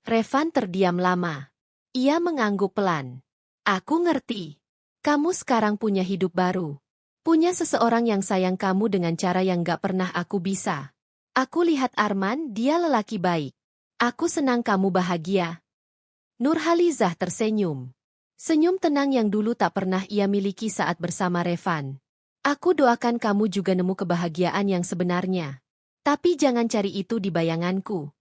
Revan terdiam lama. Ia mengangguk pelan. Aku ngerti. Kamu sekarang punya hidup baru. Punya seseorang yang sayang kamu dengan cara yang gak pernah aku bisa. Aku lihat Arman, dia lelaki baik. Aku senang kamu bahagia. Nurhalizah tersenyum. Senyum tenang yang dulu tak pernah ia miliki saat bersama Revan. Aku doakan kamu juga nemu kebahagiaan yang sebenarnya. Tapi jangan cari itu di bayanganku.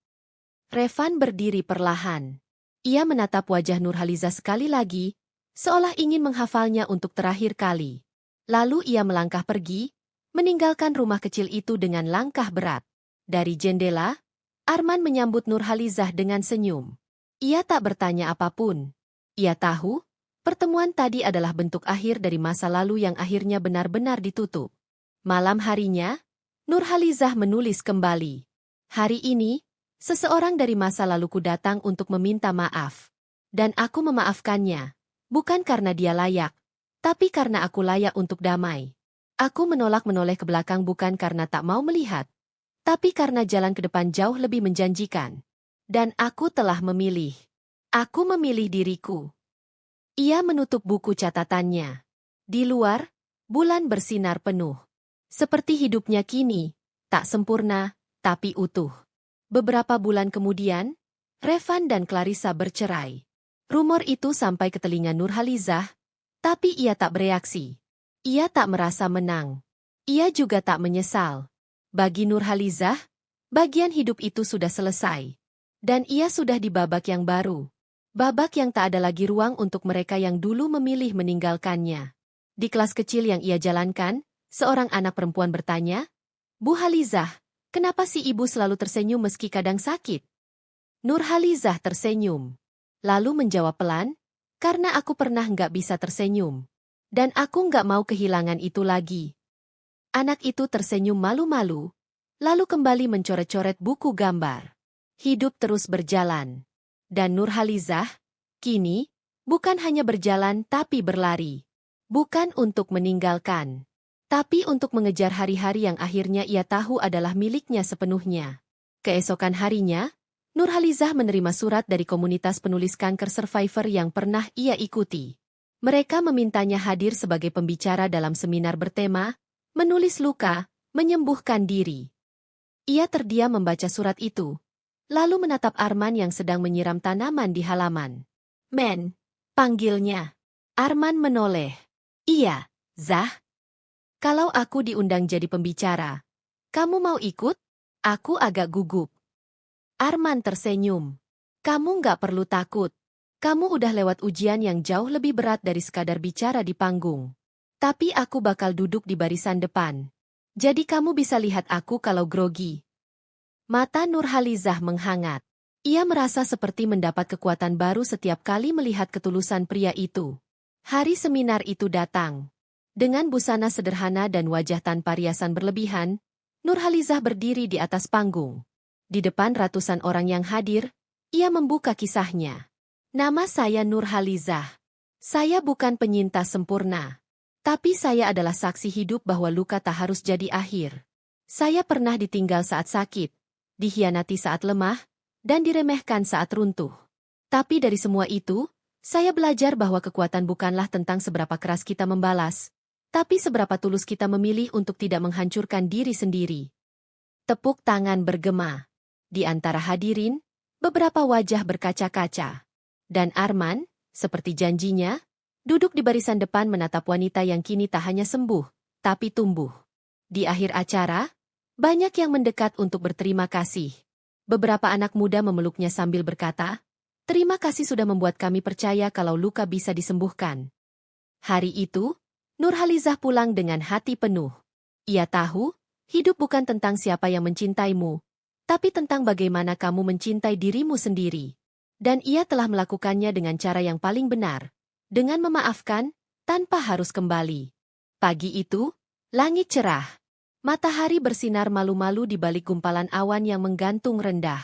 Revan berdiri perlahan. Ia menatap wajah Nurhalizah sekali lagi, seolah ingin menghafalnya untuk terakhir kali. Lalu ia melangkah pergi, meninggalkan rumah kecil itu dengan langkah berat. Dari jendela, Arman menyambut Nurhalizah dengan senyum. Ia tak bertanya apapun. Ia tahu, pertemuan tadi adalah bentuk akhir dari masa lalu yang akhirnya benar-benar ditutup. Malam harinya, Nurhalizah menulis kembali. Hari ini, seseorang dari masa laluku datang untuk meminta maaf. Dan aku memaafkannya. Bukan karena dia layak, tapi karena aku layak untuk damai. Aku menolak menoleh ke belakang bukan karena tak mau melihat, tapi karena jalan ke depan jauh lebih menjanjikan. Dan aku telah memilih. Aku memilih diriku. Ia menutup buku catatannya. Di luar, bulan bersinar penuh. Seperti hidupnya kini, tak sempurna, tapi utuh. Beberapa bulan kemudian, Revan dan Clarissa bercerai. Rumor itu sampai ke telinga Nurhalizah, tapi ia tak bereaksi. Ia tak merasa menang. Ia juga tak menyesal. Bagi Nurhalizah, Bagian hidup itu sudah selesai. Dan ia sudah di babak yang baru. Babak yang tak ada lagi ruang untuk mereka yang dulu memilih meninggalkannya. Di kelas kecil yang ia jalankan, seorang anak perempuan bertanya, "Bu Halizah, kenapa si ibu selalu tersenyum meski kadang sakit?" Nurhalizah tersenyum. Lalu menjawab pelan, "Karena aku pernah nggak bisa tersenyum. Dan aku nggak mau kehilangan itu lagi." Anak itu tersenyum malu-malu, lalu kembali mencoret-coret buku gambar. Hidup terus berjalan. Dan Nurhalizah, kini, bukan hanya berjalan tapi berlari. Bukan untuk meninggalkan, tapi untuk mengejar hari-hari yang akhirnya ia tahu adalah miliknya sepenuhnya. Keesokan harinya, Nurhalizah menerima surat dari komunitas penulis kanker survivor yang pernah ia ikuti. Mereka memintanya hadir sebagai pembicara dalam seminar bertema, "Menulis luka, menyembuhkan diri." Ia terdiam membaca surat itu, lalu menatap Arman yang sedang menyiram tanaman di halaman. "Men," panggilnya. Arman menoleh. "Iya, Zah. Kalau aku diundang jadi pembicara, kamu mau ikut?" Aku agak gugup. Arman tersenyum. "Kamu nggak perlu takut. Kamu udah lewat ujian yang jauh lebih berat dari sekadar bicara di panggung. Tapi aku bakal duduk di barisan depan. Jadi kamu bisa lihat aku kalau grogi." Mata Nurhalizah menghangat. Ia merasa seperti mendapat kekuatan baru setiap kali melihat ketulusan pria itu. Hari seminar itu datang. Dengan busana sederhana dan wajah tanpa riasan berlebihan, Nurhalizah berdiri di atas panggung. Di depan ratusan orang yang hadir, ia membuka kisahnya. "Nama saya Nurhalizah. Saya bukan penyintas sempurna. Tapi saya adalah saksi hidup bahwa luka tak harus jadi akhir. Saya pernah ditinggal saat sakit, dikhianati saat lemah, dan diremehkan saat runtuh. Tapi dari semua itu, saya belajar bahwa kekuatan bukanlah tentang seberapa keras kita membalas, tapi seberapa tulus kita memilih untuk tidak menghancurkan diri sendiri." Tepuk tangan bergema. Di antara hadirin, beberapa wajah berkaca-kaca. Dan Arman, seperti janjinya, duduk di barisan depan menatap wanita yang kini tak hanya sembuh, tapi tumbuh. Di akhir acara, banyak yang mendekat untuk berterima kasih. Beberapa anak muda memeluknya sambil berkata, "Terima kasih sudah membuat kami percaya kalau luka bisa disembuhkan." Hari itu, Nurhalizah pulang dengan hati penuh. Ia tahu, hidup bukan tentang siapa yang mencintaimu, tapi tentang bagaimana kamu mencintai dirimu sendiri. Dan ia telah melakukannya dengan cara yang paling benar, dengan memaafkan, tanpa harus kembali. Pagi itu, langit cerah. Matahari bersinar malu-malu di balik gumpalan awan yang menggantung rendah.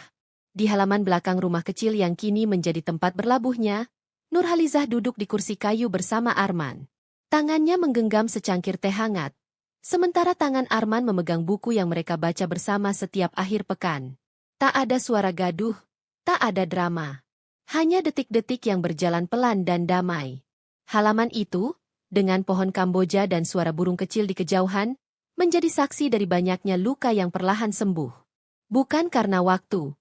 Di halaman belakang rumah kecil yang kini menjadi tempat berlabuhnya, Nurhalizah duduk di kursi kayu bersama Arman. Tangannya menggenggam secangkir teh hangat, sementara tangan Arman memegang buku yang mereka baca bersama setiap akhir pekan. Tak ada suara gaduh, tak ada drama. Hanya detik-detik yang berjalan pelan dan damai. Halaman itu, dengan pohon Kamboja dan suara burung kecil di kejauhan, menjadi saksi dari banyaknya luka yang perlahan sembuh. Bukan karena waktu,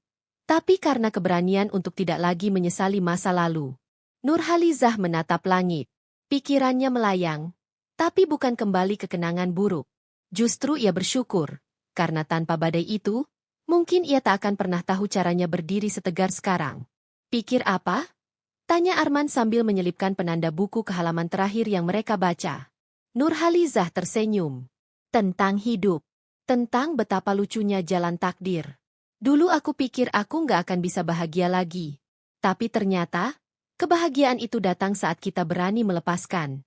tapi karena keberanian untuk tidak lagi menyesali masa lalu. Nurhalizah menatap langit. Pikirannya melayang, tapi bukan kembali ke kenangan buruk. Justru ia bersyukur, karena tanpa badai itu, mungkin ia tak akan pernah tahu caranya berdiri setegar sekarang. "Pikir apa?" tanya Arman sambil menyelipkan penanda buku ke halaman terakhir yang mereka baca. Nurhalizah tersenyum. "Tentang hidup. Tentang betapa lucunya jalan takdir. Dulu aku pikir aku nggak akan bisa bahagia lagi. Tapi ternyata, kebahagiaan itu datang saat kita berani melepaskan."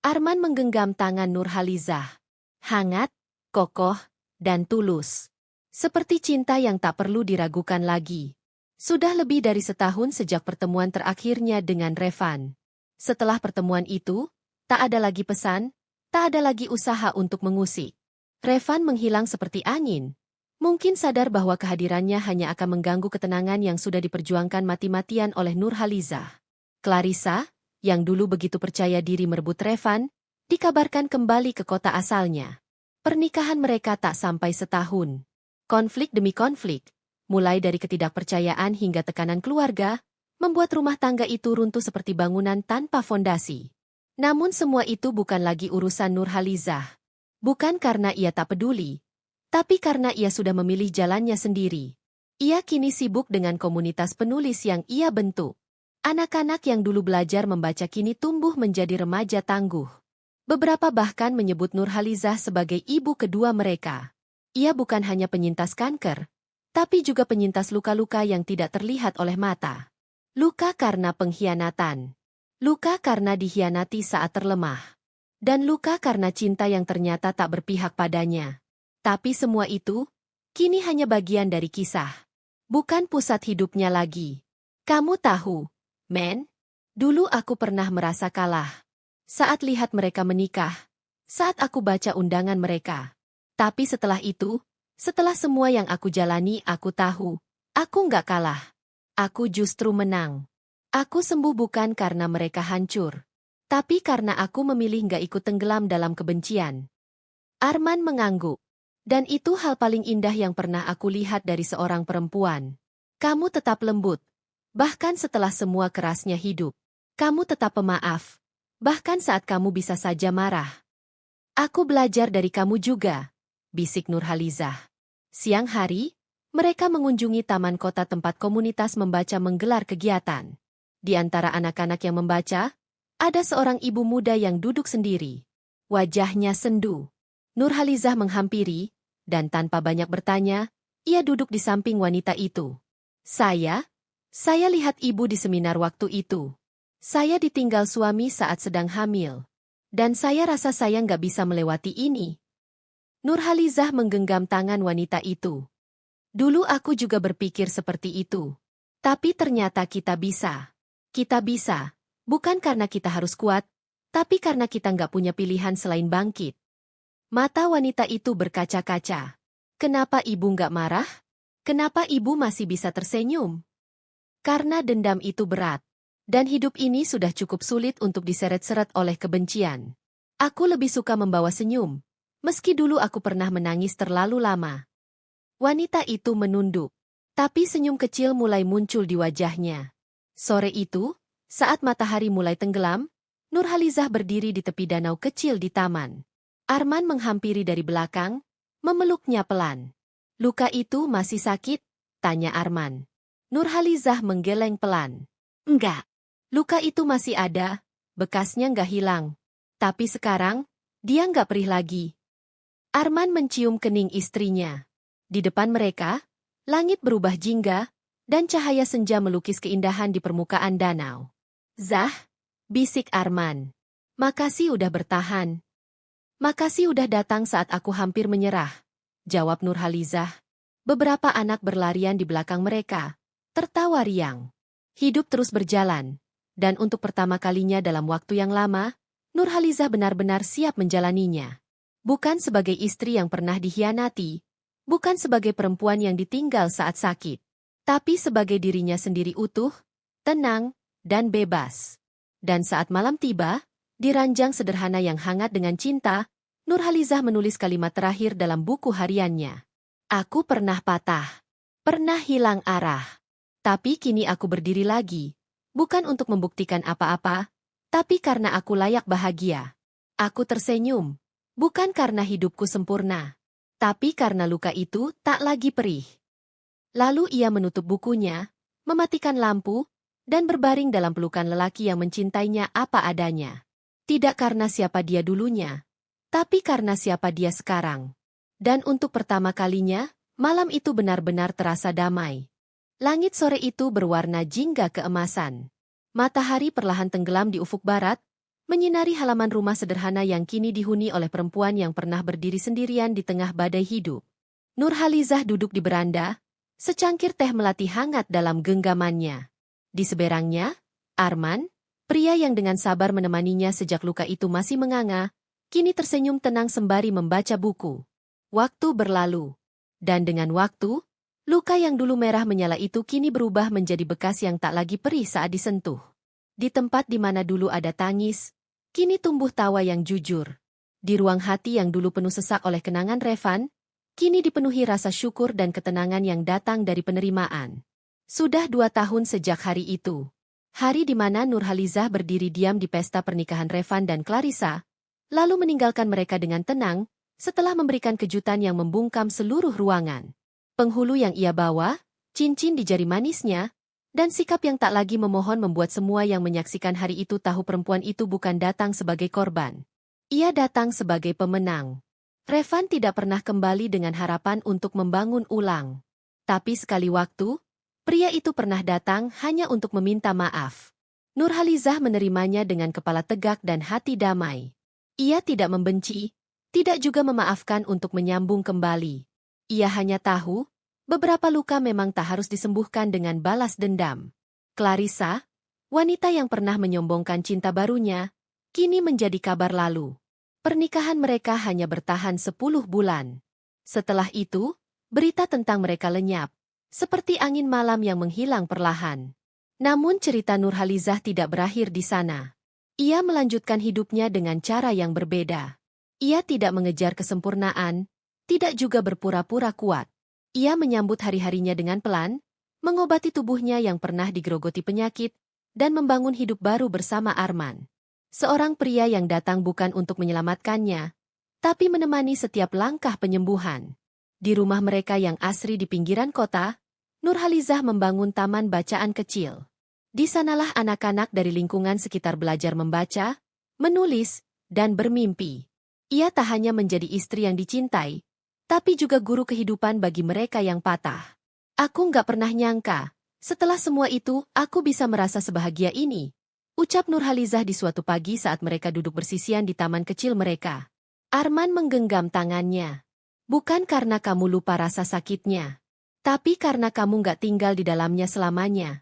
Arman menggenggam tangan Nurhalizah. Hangat, kokoh, dan tulus. Seperti cinta yang tak perlu diragukan lagi. Sudah lebih dari setahun sejak pertemuan terakhirnya dengan Revan. Setelah pertemuan itu, tak ada lagi pesan, tak ada lagi usaha untuk mengusik. Revan menghilang seperti angin. Mungkin sadar bahwa kehadirannya hanya akan mengganggu ketenangan yang sudah diperjuangkan mati-matian oleh Nurhalizah. Clarissa, yang dulu begitu percaya diri merebut Revan, dikabarkan kembali ke kota asalnya. Pernikahan mereka tak sampai setahun. Konflik demi konflik, mulai dari ketidakpercayaan hingga tekanan keluarga, membuat rumah tangga itu runtuh seperti bangunan tanpa fondasi. Namun semua itu bukan lagi urusan Nurhalizah. Bukan karena ia tak peduli, Tapi karena ia sudah memilih jalannya sendiri, ia kini sibuk dengan komunitas penulis yang ia bentuk. Anak-anak yang dulu belajar membaca kini tumbuh menjadi remaja tangguh. Beberapa bahkan menyebut Nurhalizah sebagai ibu kedua mereka. Ia bukan hanya penyintas kanker, tapi juga penyintas luka-luka yang tidak terlihat oleh mata. Luka karena pengkhianatan. Luka karena dikhianati saat terlemah. Dan luka karena cinta yang ternyata tak berpihak padanya. Tapi semua itu, kini hanya bagian dari kisah. Bukan pusat hidupnya lagi. Kamu tahu, Men, dulu aku pernah merasa kalah. Saat lihat mereka menikah, saat aku baca undangan mereka. Tapi setelah itu, setelah semua yang aku jalani, aku tahu, aku nggak kalah. Aku justru menang. Aku sembuh bukan karena mereka hancur, tapi karena aku memilih nggak ikut tenggelam dalam kebencian. Arman mengangguk. Dan itu hal paling indah yang pernah aku lihat dari seorang perempuan. Kamu tetap lembut, bahkan setelah semua kerasnya hidup. Kamu tetap pemaaf. Bahkan saat kamu bisa saja marah. Aku belajar dari kamu juga, bisik Nurhalizah. Siang hari, mereka mengunjungi taman kota tempat komunitas membaca menggelar kegiatan. Di antara anak-anak yang membaca, ada seorang ibu muda yang duduk sendiri. Wajahnya sendu. Nurhalizah menghampiri, dan tanpa banyak bertanya, ia duduk di samping wanita itu. Saya lihat ibu di seminar waktu itu. Saya ditinggal suami saat sedang hamil. Dan saya rasa saya nggak bisa melewati ini. Nurhalizah menggenggam tangan wanita itu. Dulu aku juga berpikir seperti itu. Tapi ternyata kita bisa. Kita bisa, bukan karena kita harus kuat, tapi karena kita nggak punya pilihan selain bangkit. Mata wanita itu berkaca-kaca. Kenapa ibu nggak marah? Kenapa ibu masih bisa tersenyum? Karena dendam itu berat. Dan hidup ini sudah cukup sulit untuk diseret-seret oleh kebencian. Aku lebih suka membawa senyum, meski dulu aku pernah menangis terlalu lama. Wanita itu menunduk, tapi senyum kecil mulai muncul di wajahnya. Sore itu, saat matahari mulai tenggelam, Nurhalizah berdiri di tepi danau kecil di taman. Arman menghampiri dari belakang, memeluknya pelan. Luka itu masih sakit? Tanya Arman. Nurhalizah menggeleng pelan. Enggak. Luka itu masih ada, bekasnya nggak hilang. Tapi sekarang, dia nggak perih lagi. Arman mencium kening istrinya. Di depan mereka, langit berubah jingga, dan cahaya senja melukis keindahan di permukaan danau. Zah, bisik Arman. Makasih udah bertahan. Makasih udah datang saat aku hampir menyerah, jawab Nurhalizah. Beberapa anak berlarian di belakang mereka, tertawa riang. Hidup terus berjalan. Dan untuk pertama kalinya dalam waktu yang lama, Nurhalizah benar-benar siap menjalaninya. Bukan sebagai istri yang pernah dikhianati, bukan sebagai perempuan yang ditinggal saat sakit, tapi sebagai dirinya sendiri utuh, tenang, dan bebas. Dan saat malam tiba, di ranjang sederhana yang hangat dengan cinta, Nurhalizah menulis kalimat terakhir dalam buku hariannya. Aku pernah patah, pernah hilang arah, tapi kini aku berdiri lagi. Bukan untuk membuktikan apa-apa, tapi karena aku layak bahagia. Aku tersenyum, bukan karena hidupku sempurna, tapi karena luka itu tak lagi perih. Lalu ia menutup bukunya, mematikan lampu, dan berbaring dalam pelukan lelaki yang mencintainya apa adanya. Tidak karena siapa dia dulunya, tapi karena siapa dia sekarang. Dan untuk pertama kalinya, malam itu benar-benar terasa damai. Langit sore itu berwarna jingga keemasan. Matahari perlahan tenggelam di ufuk barat, menyinari halaman rumah sederhana yang kini dihuni oleh perempuan yang pernah berdiri sendirian di tengah badai hidup. Nurhalizah duduk di beranda, secangkir teh melati hangat dalam genggamannya. Di seberangnya, Arman, pria yang dengan sabar menemaninya sejak luka itu masih menganga, kini tersenyum tenang sembari membaca buku. Waktu berlalu. Dan dengan waktu, luka yang dulu merah menyala itu kini berubah menjadi bekas yang tak lagi perih saat disentuh. Di tempat di mana dulu ada tangis, kini tumbuh tawa yang jujur. Di ruang hati yang dulu penuh sesak oleh kenangan Revan, kini dipenuhi rasa syukur dan ketenangan yang datang dari penerimaan. Sudah 2 tahun sejak hari itu. Hari di mana Nurhalizah berdiri diam di pesta pernikahan Revan dan Clarissa, lalu meninggalkan mereka dengan tenang, setelah memberikan kejutan yang membungkam seluruh ruangan. Penghulu yang ia bawa, cincin di jari manisnya, dan sikap yang tak lagi memohon membuat semua yang menyaksikan hari itu tahu perempuan itu bukan datang sebagai korban. Ia datang sebagai pemenang. Revan tidak pernah kembali dengan harapan untuk membangun ulang. Tapi sekali waktu, pria itu pernah datang hanya untuk meminta maaf. Nurhalizah menerimanya dengan kepala tegak dan hati damai. Ia tidak membenci, tidak juga memaafkan untuk menyambung kembali. Ia hanya tahu, beberapa luka memang tak harus disembuhkan dengan balas dendam. Clarissa, wanita yang pernah menyombongkan cinta barunya, kini menjadi kabar lalu. Pernikahan mereka hanya bertahan 10 bulan. Setelah itu, berita tentang mereka lenyap, seperti angin malam yang menghilang perlahan. Namun cerita Nurhalizah tidak berakhir di sana. Ia melanjutkan hidupnya dengan cara yang berbeda. Ia tidak mengejar kesempurnaan, tidak juga berpura-pura kuat. Ia menyambut hari-harinya dengan pelan, mengobati tubuhnya yang pernah digerogoti penyakit, dan membangun hidup baru bersama Arman. Seorang pria yang datang bukan untuk menyelamatkannya, tapi menemani setiap langkah penyembuhan. Di rumah mereka yang asri di pinggiran kota, Nurhalizah membangun taman bacaan kecil. Di sanalah anak-anak dari lingkungan sekitar belajar membaca, menulis, dan bermimpi. Ia tak hanya menjadi istri yang dicintai, tapi juga guru kehidupan bagi mereka yang patah. Aku nggak pernah nyangka, setelah semua itu, aku bisa merasa sebahagia ini. Ucap Nurhalizah di suatu pagi saat mereka duduk bersisian di taman kecil mereka. Arman menggenggam tangannya. Bukan karena kamu lupa rasa sakitnya, tapi karena kamu nggak tinggal di dalamnya selamanya.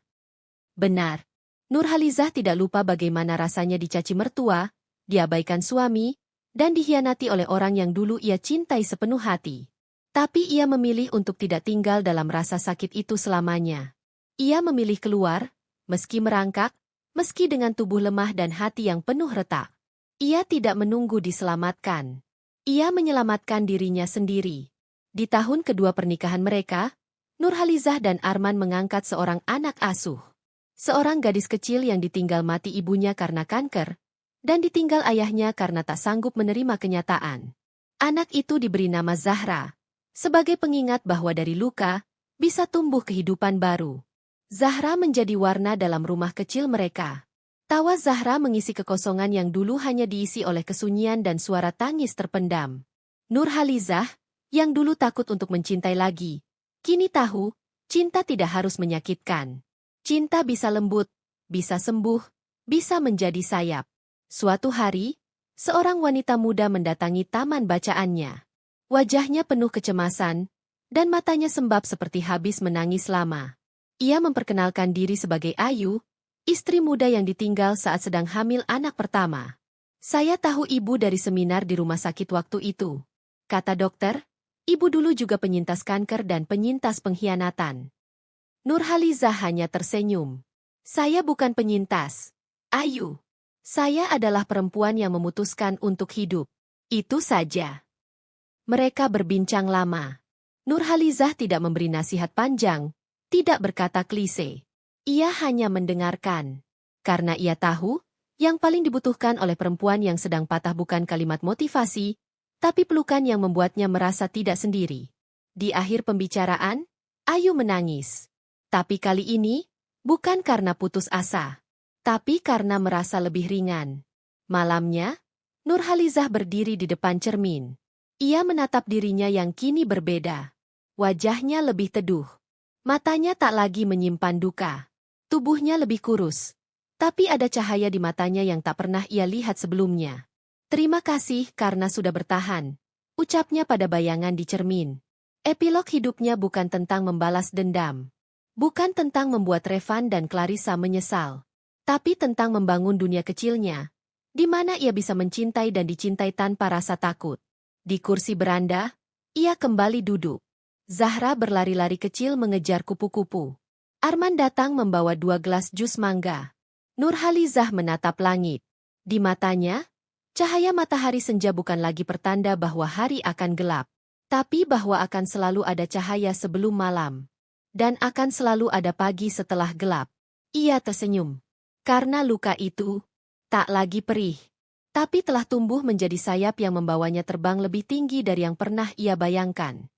Benar. Nurhalizah tidak lupa bagaimana rasanya dicaci mertua, diabaikan suami, dan dikhianati oleh orang yang dulu ia cintai sepenuh hati. Tapi ia memilih untuk tidak tinggal dalam rasa sakit itu selamanya. Ia memilih keluar, meski merangkak, meski dengan tubuh lemah dan hati yang penuh retak. Ia tidak menunggu diselamatkan. Ia menyelamatkan dirinya sendiri. Di tahun kedua pernikahan mereka, Nurhalizah dan Arman mengangkat seorang anak asuh. Seorang gadis kecil yang ditinggal mati ibunya karena kanker, dan ditinggal ayahnya karena tak sanggup menerima kenyataan. Anak itu diberi nama Zahra, sebagai pengingat bahwa dari luka, bisa tumbuh kehidupan baru. Zahra menjadi warna dalam rumah kecil mereka. Tawa Zahra mengisi kekosongan yang dulu hanya diisi oleh kesunyian dan suara tangis terpendam. Nurhalizah, yang dulu takut untuk mencintai lagi, kini tahu, cinta tidak harus menyakitkan. Cinta bisa lembut, bisa sembuh, bisa menjadi sayap. Suatu hari, seorang wanita muda mendatangi taman bacaannya. Wajahnya penuh kecemasan, dan matanya sembab seperti habis menangis lama. Ia memperkenalkan diri sebagai Ayu, istri muda yang ditinggal saat sedang hamil anak pertama. Saya tahu ibu dari seminar di rumah sakit waktu itu. Kata dokter, ibu dulu juga penyintas kanker dan penyintas pengkhianatan. Nurhalizah hanya tersenyum. Saya bukan penyintas, Ayu. Saya adalah perempuan yang memutuskan untuk hidup. Itu saja. Mereka berbincang lama. Nurhalizah tidak memberi nasihat panjang, tidak berkata klise. Ia hanya mendengarkan. Karena ia tahu, yang paling dibutuhkan oleh perempuan yang sedang patah bukan kalimat motivasi, tapi pelukan yang membuatnya merasa tidak sendiri. Di akhir pembicaraan, Ayu menangis. Tapi kali ini, bukan karena putus asa, tapi karena merasa lebih ringan. Malamnya, Nurhalizah berdiri di depan cermin. Ia menatap dirinya yang kini berbeda. Wajahnya lebih teduh. Matanya tak lagi menyimpan duka. Tubuhnya lebih kurus. Tapi ada cahaya di matanya yang tak pernah ia lihat sebelumnya. Terima kasih karena sudah bertahan, ucapnya pada bayangan di cermin. Epilog hidupnya bukan tentang membalas dendam. Bukan tentang membuat Revan dan Clarissa menyesal. Tapi tentang membangun dunia kecilnya, di mana ia bisa mencintai dan dicintai tanpa rasa takut. Di kursi beranda, ia kembali duduk. Zahra berlari-lari kecil mengejar kupu-kupu. Arman datang membawa 2 gelas jus mangga. Nurhalizah menatap langit. Di matanya, cahaya matahari senja bukan lagi pertanda bahwa hari akan gelap, tapi bahwa akan selalu ada cahaya sebelum malam. Dan akan selalu ada pagi setelah gelap. Ia tersenyum. Karena luka itu tak lagi perih. tapi telah tumbuh menjadi sayap yang membawanya terbang lebih tinggi dari yang pernah ia bayangkan.